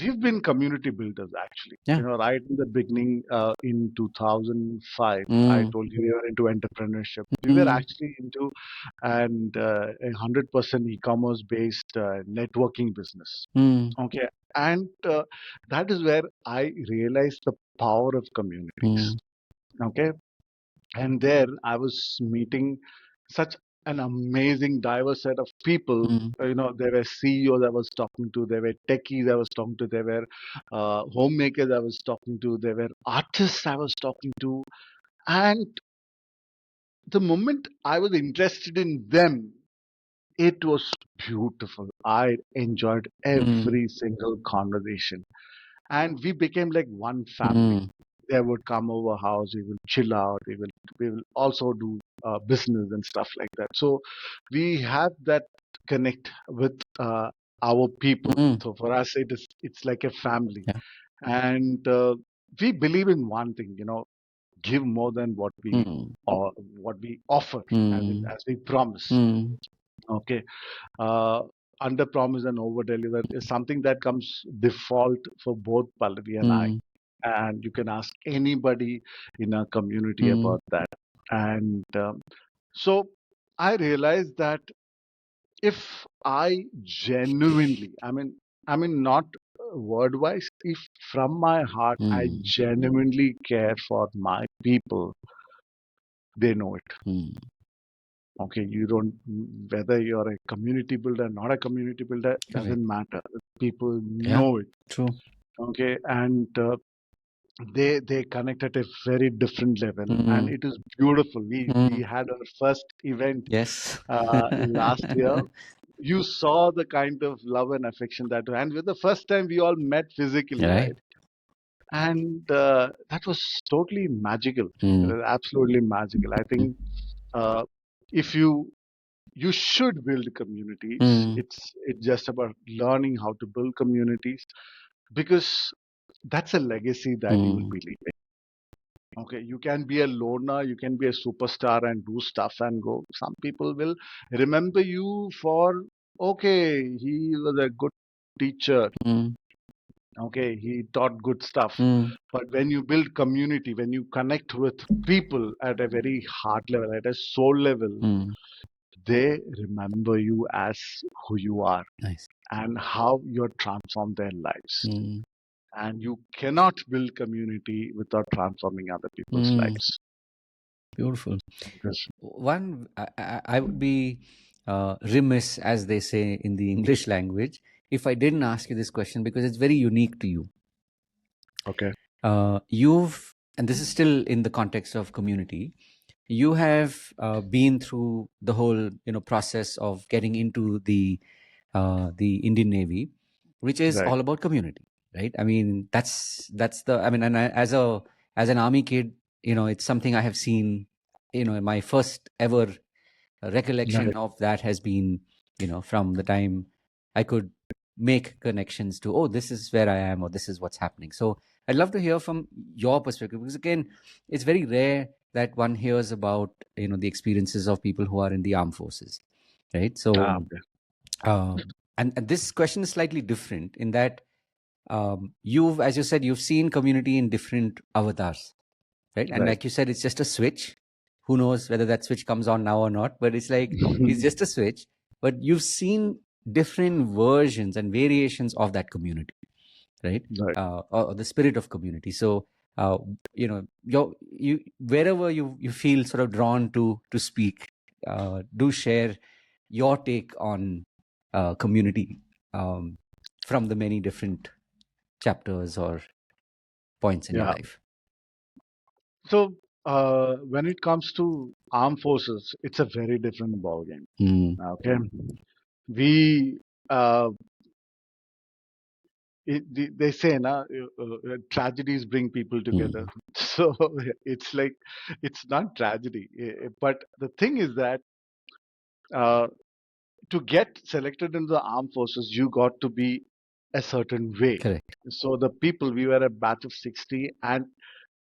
we've been community builders actually. Yeah. Right in the beginning, in 2005, I Mm. told you we were into entrepreneurship. We were Mm. actually into and 100% e-commerce based networking business. Mm. Okay, and that is where I realized the power of communities. Mm. Okay, and there I was meeting such an amazing diverse set of people. Mm. There were CEOs I was talking to, there were techies I was talking to, there were homemakers I was talking to, there were artists I was talking to. And the moment I was interested in them, it was beautiful. I enjoyed Mm. every single conversation. And we became like one family. Mm. They would come over house, we will chill out, we will also do business and stuff like that. So we have that connect with our people. Mm. So for us, it's like a family, Yeah. and we believe in one thing. Give more than Mm. what we offer, Mm. as we promise. Mm. Okay, uh, under promise and over deliver is something that comes default for both Pallavi and I. Mm. And you can ask anybody in our community Mm. about that. And so I realized that if I genuinely, not word wise, if from my heart I Mm. genuinely care for my people, they know it. Mm. Okay, you don't, whether you're a community builder, not a community builder, Correct. doesn't matter. People Yeah. know it. True. Okay, and they connect at a very different level, and Mm. it is beautiful. We Mm. had our first event Yes. last year. You saw the kind of love and affection that, and with the first time we all met physically, Right. right? And that was totally magical. It Mm. was absolutely magical. I think uh, if you should build communities. Mm. It's just about learning how to build communities, because that's a legacy that you will Mm. be leaving. Okay, you can be a loner, you can be a superstar and do stuff and go. Some people will remember you for, okay, he was a good teacher. Mm. Okay, he taught good stuff. Mm. But when you build community, when you connect with people at a very heart level, at a soul level, Mm. they remember you as who you are Nice. and how you transformed their lives. Mm. And you cannot build community without transforming other people's Mm. lives. Beautiful. Because, One, I would be remiss, as they say in the English language, if I didn't ask you this question because it's very unique to you. okay, You've, and this is still in the context of community, you have been through the whole process of getting into the Indian Navy, which is right. all about community, right? I mean, that's the, I mean, and as an army kid, it's something I have seen. My first ever recollection Right. of that has been, from the time I could make connections to, oh, this is where I am, or this is what's happening. So I'd love to hear from your perspective, because again, it's very rare that one hears about the experiences of people who are in the armed forces, right? So Okay. and this question is slightly different in that you've, as you said, you've seen community in different avatars, right? And Right. like you said, it's just a switch. Who knows whether that switch comes on now or not? But it's just a switch. But you've seen different versions and variations of that community, right? Right. Or the spirit of community. So you wherever you feel sort of drawn to speak, do share your take on community, um, from the many different chapters or points in your Yeah. life. So when it comes to armed forces, it's a very different ballgame. Mm. Okay. We they say na, tragedies bring people together. Mm. So it's like, it's not tragedy. But the thing is that uh, to get selected into the armed forces, you got to be a certain way. Correct. So the people, we were a batch of 60, and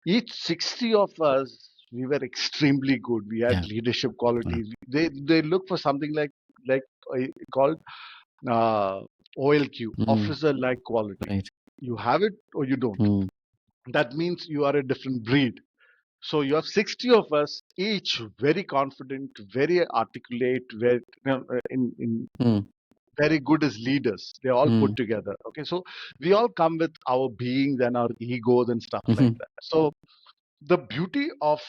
each 60 of us, we were extremely good. We had Yeah. leadership Yeah. qualities. They look for something like called uh, OLQ, Mm. officer like quality. Right. You have it or you don't. Mm. That means you are a different breed. So you have 60 of us, each very confident, very articulate, very, in Mm. very good as leaders. They all put Mm. together. Okay, so we all come with our beings and our egos and stuff like Mhm. that. So the beauty of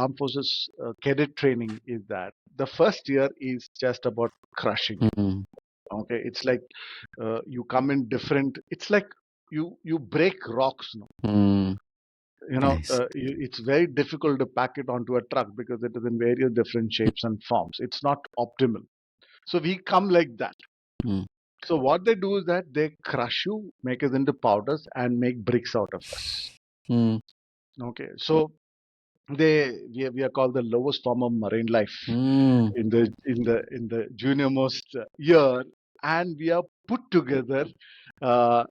armed forces cadet training is that the first year is just about crushing. Mm. Okay, it's like you come in different. It's like you break rocks. No? Mm. Nice. It's very difficult to pack it onto a truck because it is in various different shapes and forms. It's not optimal. So we come like that. Mm. So what they do is that they crush you, make us into powders, and make bricks out of us. Mm. Okay, so we are called the lowest form of marine life Mm. in the junior most year, and we are put together. Uh,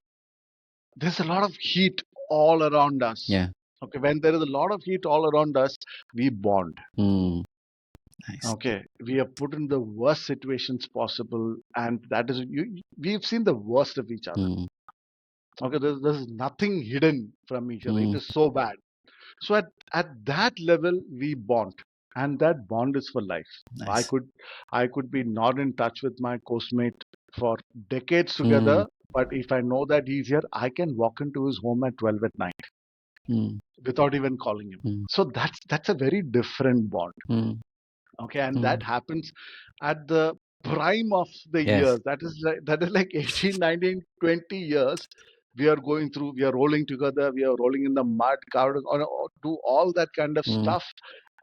there's a lot of heat all around us. Yeah. Okay, when there is a lot of heat all around us, we bond. Mm. Nice. Okay, we are put in the worst situations possible, and that is we've seen the worst of each other. Mm. Okay, there's nothing hidden from each other. It Mm. is so bad. So at that level, we bond, and that bond is for life. I Nice. could I could be not in touch with my coursemate for decades Mm. together, but if I know that he's here, I can walk into his home at 12 at night Mm. without even calling him. Mm. So that's a very different bond. Mm. Okay, and that Mm. happens at the prime of the Yes. years. That is like 18, 19, 20 years. we are going through, we are rolling together, we are rolling in the mud, do all that kind of stuff,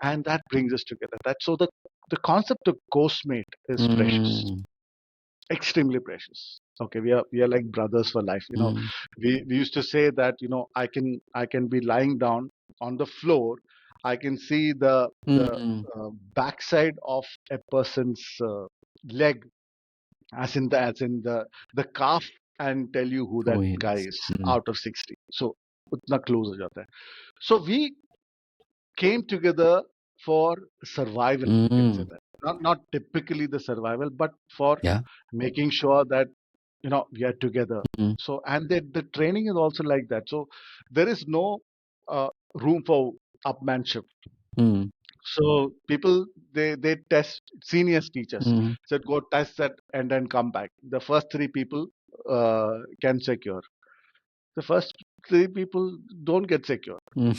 and that brings us together. So the concept of ghostmate is precious, Mm. extremely precious. Okay, we are like brothers for life. Mm. We used to say that, I can be lying down on the floor, I can see the Mm. backside of a person's leg, as in the calf, and tell you who Who that he guy is. is Mm. out of 60. So utna close ho jata hai. So we came together for survival, you can say Mm. that. Not typically the survival, but for Yeah. making sure that, we are together. Mm. So, and the training is also like that. So there is no room for upmanship. Mm. So people, they test, seniors teachers Mm. said, go test that and then come back. The first three people can secure. The first three people don't get secure. Mm.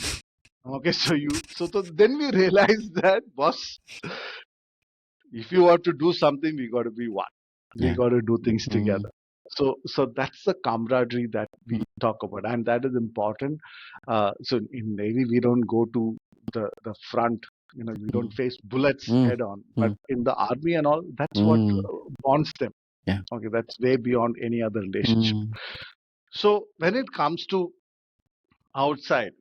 Okay, so then we realized that, boss, if you want to do something, we got to be one. We Yeah. got to do things Mm. together. So that's the camaraderie that we talk about, and that is important. So in Navy, we don't go to the front. We don't Mm. face bullets Mm. head on. But Mm. in the army and all, that's what Mm. bonds them. Yeah. Okay, that's way beyond any other relationship. Mm. So when it comes to outside,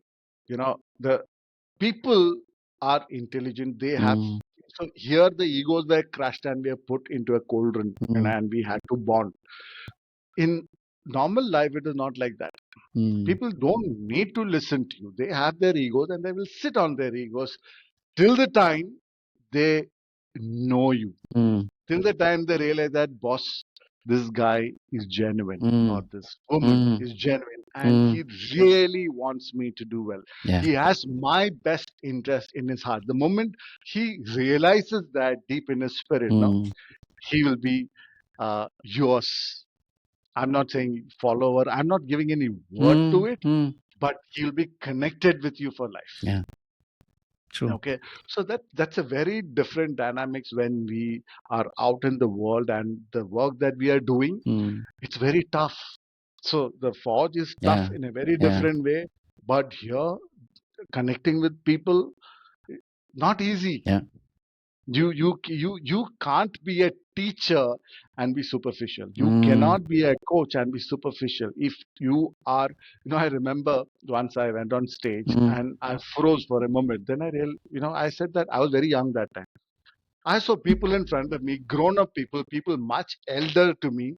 the people are intelligent. They have, Mm. so here the egos were crushed and we are put into a cauldron, and, Mm. and we had to bond. In normal life, it is not like that. Mm. People don't need to listen to you. They have their egos and they will sit on their egos till the time they know you. Mm. Till the time they realize that, boss, this guy is genuine, or Mm. this woman Mm. is genuine, and Mm. he really wants me to do well. Yeah. He has my best interest in his heart. The moment he realizes that deep in his spirit, no, Mm. he will be yours. I'm not saying follower, I'm not giving any word to Mm. it, Mm. but he'll be connected with you for life. Yeah. True. Okay, so that's a very different dynamics when we are out in the world, and the work that we are doing, Mm. it's very tough. So the forge is tough Yeah. in a very Yeah. different way, but here, connecting with people, not easy. Yeah. You can't be a teacher and be superficial. You Mm. cannot be a coach and be superficial. If you are, I remember once I went on stage Mm. and I froze for a moment. Then I said that I was very young that time. I saw people in front of me, grown up people much elder to me,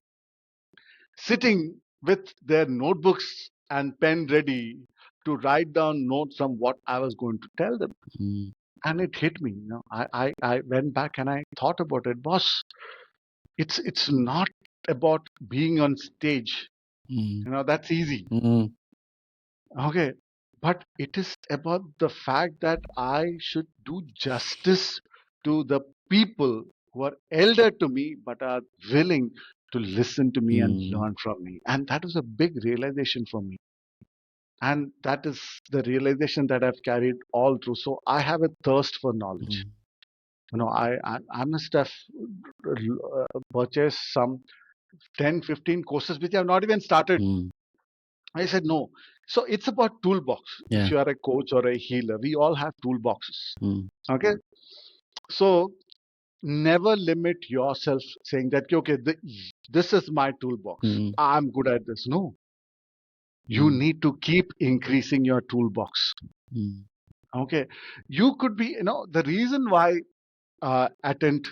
sitting with their notebooks and pen ready to write down notes on what I was going to tell them. Mm. And it hit me. I went back and I thought about it. Boss, it's not about being on stage. Mm. That's easy. Mm. Okay. But it is about the fact that I should do justice to the people who are elder to me but are willing to listen to me and Mm. learn from me. And that was a big realization for me. And that is the realization that I've carried all through. So I have a thirst for knowledge. Mm. I must have purchased some 10, 15 courses which I have not even started. Mm. I said no. So it's about toolbox. If Yeah. you are a coach or a healer, we all have toolboxes. Mm. Okay. So never limit yourself saying that, okay, this is my toolbox. Mm. I'm good at this. No, you Mm. need to keep increasing your toolbox. Mm. Okay. You could be, the reason why attend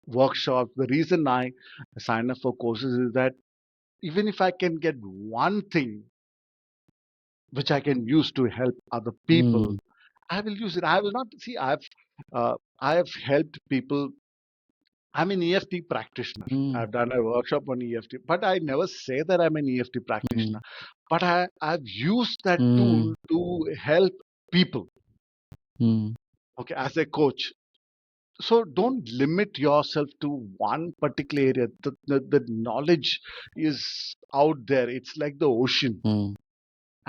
workshops, the reason I sign up for courses is that even if I can get one thing which I can use to help other people, Mm. I will use it. I will not see. I have helped people. I'm an EFT practitioner. Mm. I've done a workshop on EFT, but I never say that I'm an EFT Mm. practitioner. But I've used that Mm. tool to help people. Mm. Okay, as a coach. So don't limit yourself to one particular area. The knowledge is out there. It's like the ocean, Mm.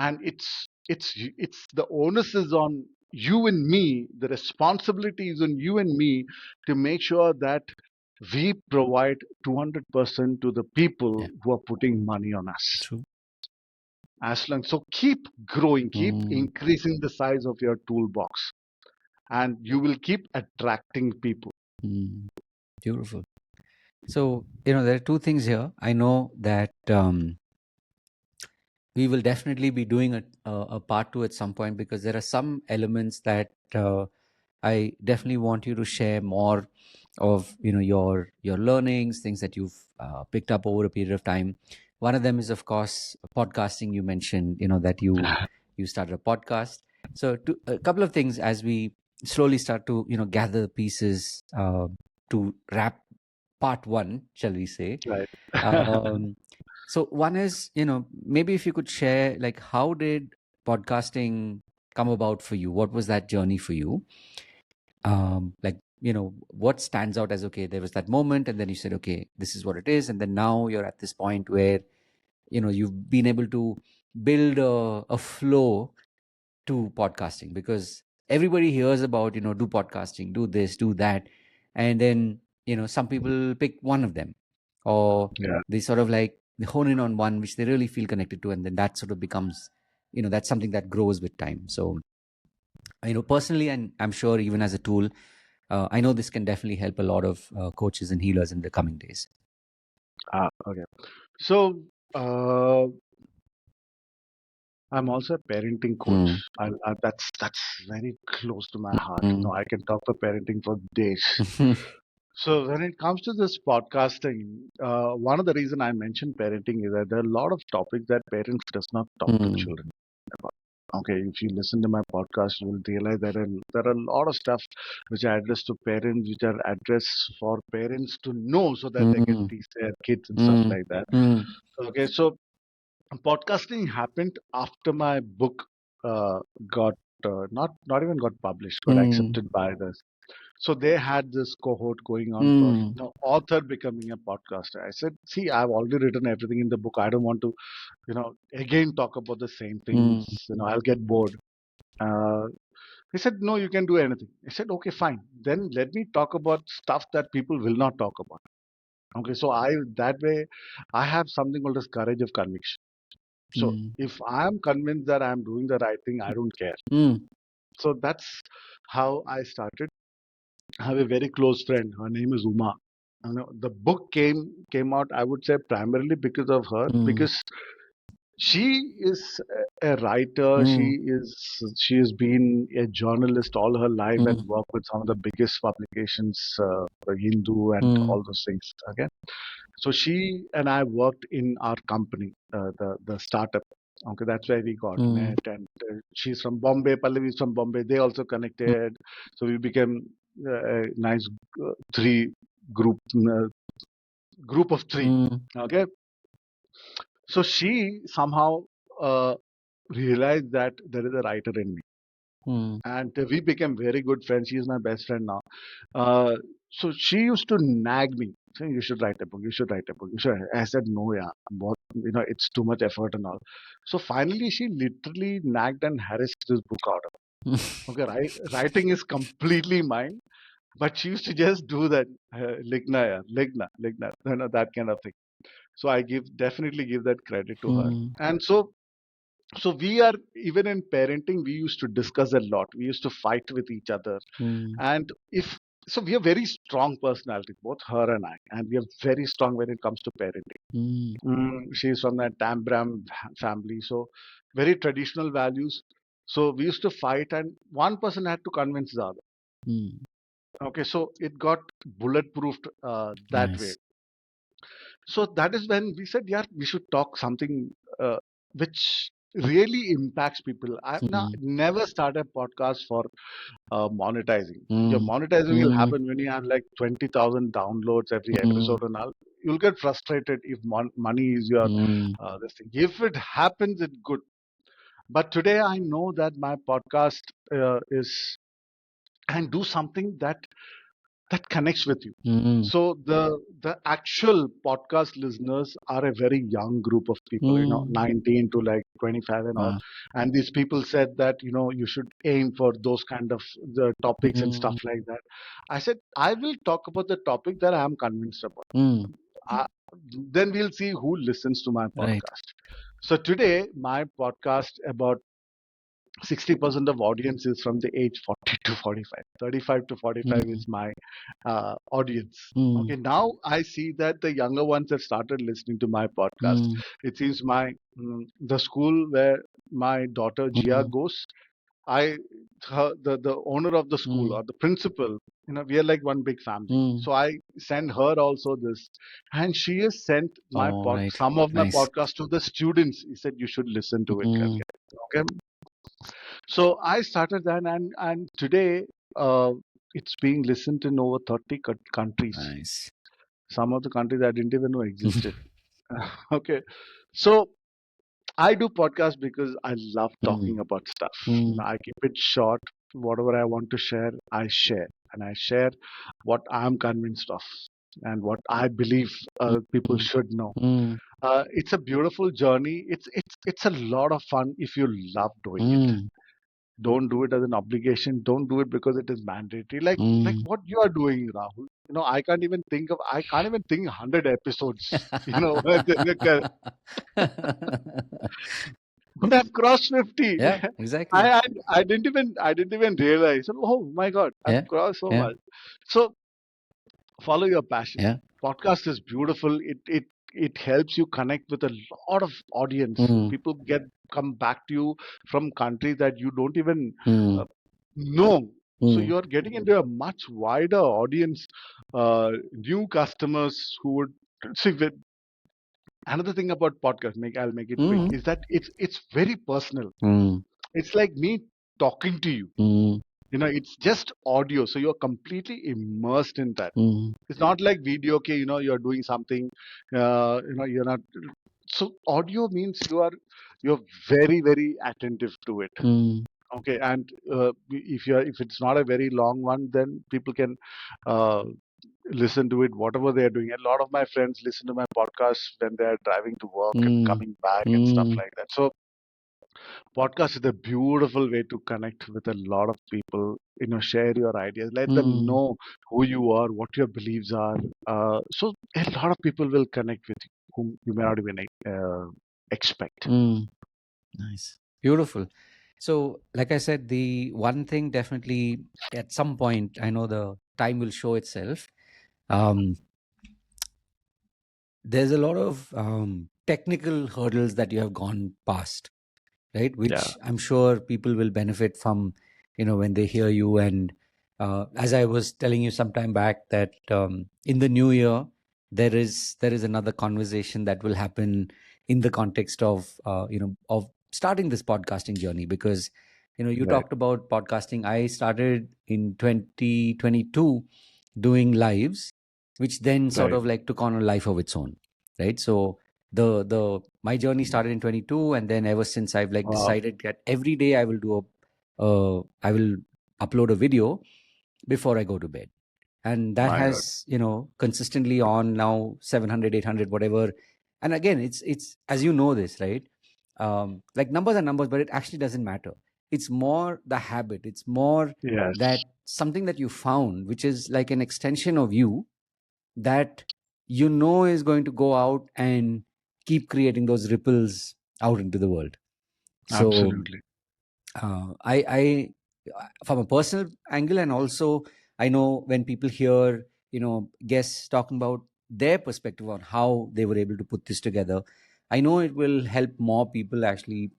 and it's the onus is on you and me. The responsibility is on you and me to make sure that we provide 200% to the people Yeah. who are putting money on us. True. as long. So keep growing, keep Mm, increasing the size of your toolbox, and you will keep attracting people. mm, beautiful. So, there are two things here. I know that we will definitely be doing a part two at some point, because there are some elements that I definitely want you to share more of, your learnings, things that you've picked up over a period of time. One of them is, of course, podcasting. You mentioned, that you started a podcast. So, a couple of things as we slowly start to, gather pieces to wrap part one, shall we say. Right. Um, so one is, maybe if you could share, like, how did podcasting come about for you? What was that journey for you? Like, what stands out as, okay, there was that moment, and then you said, okay, this is what it is, and then now you're at this point where, you've been able to build a flow to podcasting, because everybody hears about, do podcasting, do this, do that, and then, some people pick one of them, or Yeah. they sort of like they hone in on one which they really feel connected to, and then that sort of becomes, that's something that grows with time. So, personally, and I'm sure even as a tool, I know this can definitely help a lot of coaches and healers in the coming days. Okay. So uh, I'm also a parenting coach. Mm, That's very close to my heart. mm, I can talk for parenting for days. So when it comes to this podcasting, one of the reason I mentioned parenting is that there are a lot of topics that parents does not talk to mm, children about. Okay, if you listen to my podcast, you will realize there are a lot of stuff which I address to parents, which are addressed for parents to know so that they can mm, teach their kids and stuff mm, like that. mm, Okay, so podcasting happened after my book uh, got not even got published, got mm, accepted by this. So they had this cohort going on for mm, author becoming a podcaster. I said, see, I've already written everything in the book. I don't want to again talk about the same things. mm, I'll get bored. Uh, he said, no, you can do anything. I said, okay, fine. Then let me talk about stuff that people will not talk about. Okay, so that way I have something called as courage of conviction. So mm, if I am convinced that I'm doing the right thing, I don't care. mm, So that's how I started. I have a very close friend. Her name is Uma. The book came out, I would say, primarily because of her, mm, because she is a writer. mm, She has been a journalist all her life and mm, worked with some of the biggest publications, Hindu and mm, all those things. Okay, so she and I worked in our company, the startup. Okay, that's where we got mm, met. And she's from Bombay. Pallavi is from Bombay. They also connected. So we became a nice three group group of three. mm, Okay, so she somehow uh, realized that there is a writer in me, mm, and we became very good friends. She is my best friend now. So she used to nag me, saying, "You should write a book. You should write a book. You should." I said, "No, yeah, it's too much effort and all." So finally, she literally nagged and harassed this book out of mm, me. Okay, writing is completely mine, but she used to just do that, ligna, yeah, ligna, that kind of thing. So I definitely give that credit to her. mm, And so we are, even in parenting, we used to discuss a lot. We used to fight with each other. mm, And if so, we are very strong personality, both her and I, and we are very strong when it comes to parenting. mm, She's from that Tambram family, so very traditional values. So we used to fight, and one person had to convince the other. mm. Okay, so it got bulletproofed that way. Nice. So that is when we said, yeah, we should talk something which really impacts people. I've Mm, never started a podcast for monetizing. Your mm, monetizing will mm, happen when you have like 20,000 downloads every mm, episode and all. You'll get frustrated if money is your mm, this thing. If it happens, it's good. But today I know that my podcast is and do something that connects with you. mm, So the actual podcast listeners are a very young group of people, mm. 19 to like 25 and all. Wow. And these people said that, you should aim for those kind of the topics and stuff Mm, like that. I said, I will talk about the topic that I am convinced about. mm. Uh, then we'll see who listens to my Right. podcast. So today, my podcast about 60% of audience is from the age 40 to 45. 35 to 45 Mm, is my audience. mm, Okay, now I see that the younger ones have started listening to my podcast. mm, It seems the school where my daughter Gia mm, goes, the owner of the school mm. or the principal, we are like one big family. Mm. So I send her also this, and she has sent All right. some of my Nice. podcast to the students. He said you should listen to it. Mm, Okay, so I started that, and today it's being listened in over 30 countries. nice. Some of the countries I didn't even know existed. Okay, so I do podcasts because I love Mm, talking about stuff. mm, I keep it short. Whatever I want to share, I share, and I share what I'm convinced of and what I believe people mm, should know. mm, It's a beautiful journey. It's a lot of fun if you love doing it. mm, Don't do it as an obligation. Don't do it because it is mandatory. Like mm. what you are doing, Rahul. I can't even think 100 episodes. When I've crossed 50. Yeah, exactly. I didn't even realize. Oh my God, I've Yeah, crossed so yeah, much. So follow your passion. yeah. Podcast is beautiful. It helps you connect with a lot of audience. Mm, People come back to you from countries that you don't even mm, uh, know. So mm, you're getting into a much wider audience, new customers who would see. Another thing about podcast, I'll make it quick, mm, is that it's very personal. mm, It's like me talking to you. mm, It's just audio, so you're completely immersed in that. mm, It's not like video. Okay, you're doing something. You're not. So audio means you're very very attentive to it. mm, Okay, and if it's not a very long one, then people can uh, listen to it whatever they are doing. A lot of my friends listen to my podcast when they are driving to work and mm, coming back and stuff mm, like that. So podcast is a beautiful way to connect with a lot of people. Share your ideas, let them mm, know who you are, what your beliefs are. So a lot of people will connect with you whom you may not even expect. mm. Nice. Beautiful. So, like I said, the one thing definitely at some point, I know the time will show itself. Um, there's a lot of technical hurdles that you have gone past, right? Yeah, Which I'm sure people will benefit from, when they hear you. And as I was telling you some time back, that in the new year there is another conversation that will happen in the context of of starting this podcasting journey, because you right. talked about podcasting. I started in 2022 doing lives, which then sort Right. of like took on a life of its own, right? So the my journey started in 22, and then ever since I've like Wow. decided that every day I will I will upload a video before I go to bed. And that My God. has consistently on now 700, 800, whatever. And again, it's as you know this, right? Like numbers are numbers, but it actually doesn't matter. It's more the habit. It's more Yes. that something that you found, which is like an extension of you, that is going to go out and keep creating those ripples out into the world. So Absolutely. I from a personal angle, and also I know when people hear guests talking about their perspective on how they were able to put this together, I know it will help more people actually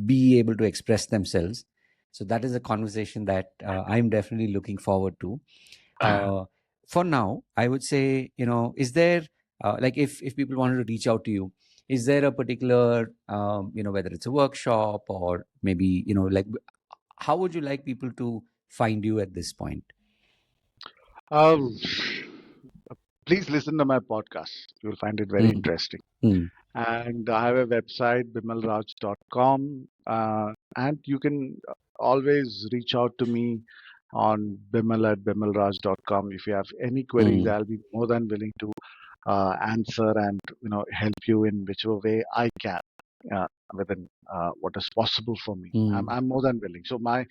be able to express themselves. So that is a conversation that I'm definitely looking forward to. uh, for now, I would say, is there like if people wanted to reach out to you, is there a particular whether it's a workshop or maybe like how would you like people to find you at this point? um, Please listen to my podcast. You'll find it very Mm, interesting. mm, And I have a website, bimalraj.com, and you can always reach out to me on bimal@bimalraj.com. If you have any queries, mm, I'll be more than willing to answer and help you in whichever way I can uh, within what is possible for me. mm. I'm more than willing. So my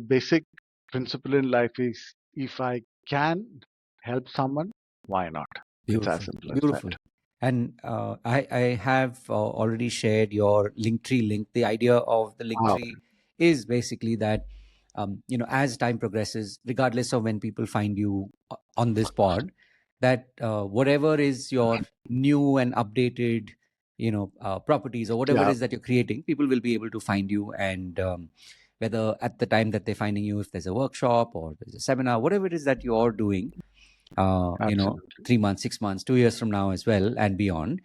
basic principle in life is, if I can help someone, why not? It's as Beautiful, simple as that. beautiful. And I have already shared your Linktree link. The idea of the Wow. Linktree is basically that, as time progresses, regardless of when people find you on this pod, that whatever is your new and updated, properties or whatever it Yeah. is that you're creating, people will be able to find you. And whether at the time that they're finding you, if there's a workshop or there's a seminar, whatever it is that you're doing, Absolutely. 3 months, 6 months, 2 years from now as well and beyond,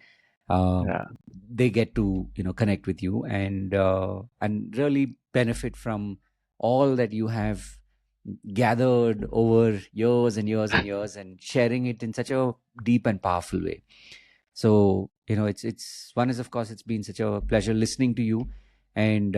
uh, Yeah. they get to connect with you and really benefit from all that you have gathered over years and years and years, and sharing it in such a deep and powerful way. So it's one is, of course, it's been such a pleasure listening to you. And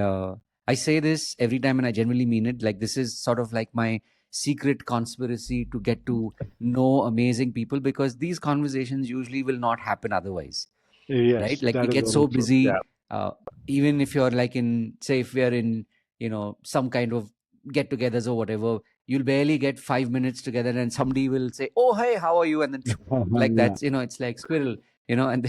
I say this every time, and I genuinely mean it. Like, this is sort of like my secret conspiracy to get to know amazing people, because these conversations usually will not happen otherwise, right? Yes, Like, we that is get very so true. busy. Yeah. Even if you're like in, say, if we are in some kind of get-togethers or whatever, you'll barely get 5 minutes together, and somebody will say, "Oh, hey, how are you?" And then like Yeah. that's it's like squirrel, and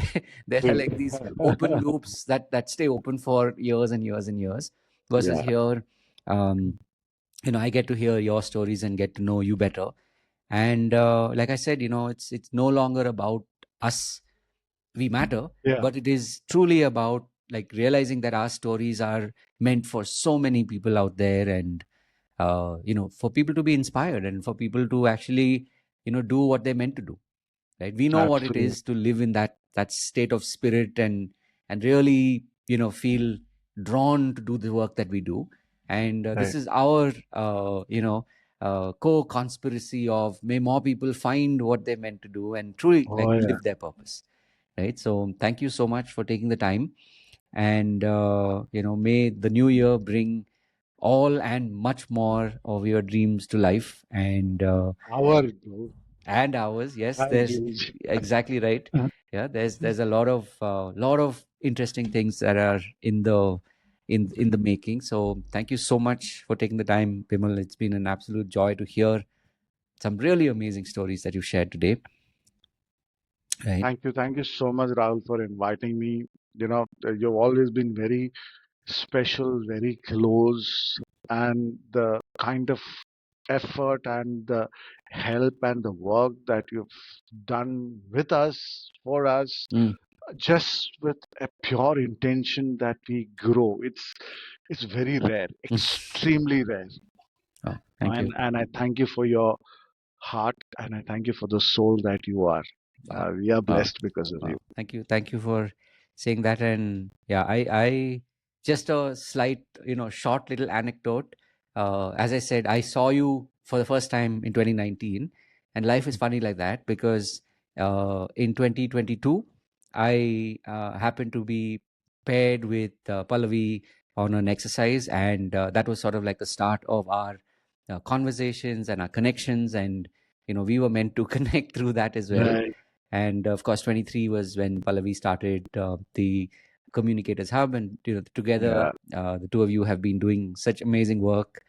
there are True. like these open loops that stay open for years and years and years. Versus Yeah. here, um, I get to hear your stories and get to know you better. And like I said, it's no longer about us. We matter, Yeah. but it is truly about like realizing that our stories are meant for so many people out there. And for people to be inspired, and for people to actually do what they're meant to do, right? We know what it Absolutely. is to live in that state of spirit, and really feel drawn to do the work that we do. And this Right. is our co-conspiracy of, may more people find what they're meant to do and truly like Oh yeah. live their purpose, right? So thank you so much for taking the time. And may the new year bring all and much more of your dreams to life. Our bro. And ours, yes, That's there's huge. exactly right. Yeah, there's a lot of interesting things that are in the making. So thank you so much for taking the time, Bimal. It's been an absolute joy to hear some really amazing stories that you shared today, right? Thank you. Thank you so much, Rahul, for inviting me. You've always been very special, very close, and the kind of effort and the help and the work that you've done with us, for us, Mm. just with a pure intention that we grow. It's very rare, extremely rare. Oh, thank you. And I thank you for your heart, and I thank you for the soul that you are. Wow. We are Wow. blessed because of you. Wow. Thank you. Thank you for saying that. And yeah, I just a slight, short little anecdote. As I said, I saw you for the first time in 2019, and life is funny like that, because in 2022, I happened to be paired with Pallavi on an exercise, and that was sort of like the start of our conversations and our connections. And we were meant to connect through that as well. Right. And of course, 23 was when Pallavi started the Communicators Hub, and together Yeah. the two of you have been doing such amazing work,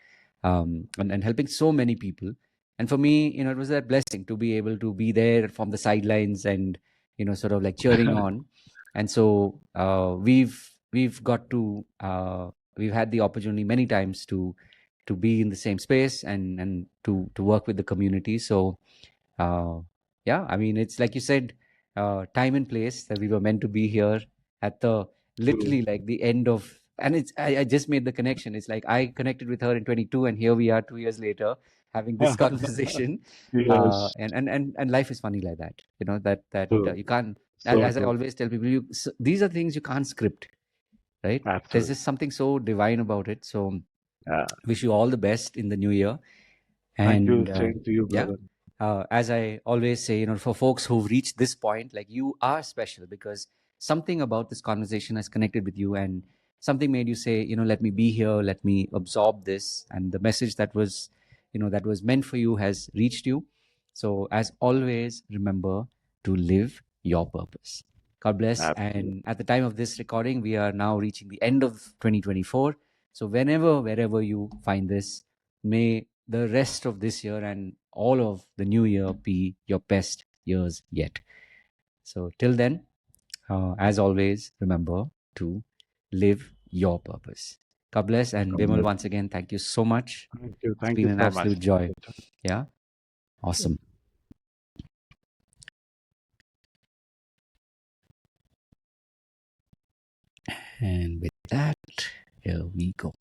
and helping so many people. And for me, it was that blessing to be able to be there from the sidelines and sort of like cheering on. And so we've got to we've had the opportunity many times to be in the same space and to work with the community. So uh, yeah, I mean, it's like you said, time and place that we were meant to be here at the True. literally like the end of, and I just made the connection. It's like I connected with her in 22, and here we are 2 years later having this conversation. Yes. And life is funny like that, that True. you can't, So as I true. always tell people, these are things you can't script, right? There's Absolutely. just something so divine about it. So Yeah. wish you all the best in the new year. Thank you. And Same to you, yeah, brother. as I always say, for folks who've reached this point, like, you are special, because something about this conversation has connected with you, and something made you say, let me be here, let me absorb this, and the message that was meant for you has reached you. So, as always, remember to live your purpose. God bless. Absolutely. And at the time of this recording, we are now reaching the end of 2024. So, wherever you find this, may the rest of this year and all of the new year be your best years yet. So till then, as always, remember to live your purpose. God bless. And Bimal, once again, thank you so much. Thank you. It's Thank been you an so much. absolute joy. Yeah. Awesome. And with that, here we go.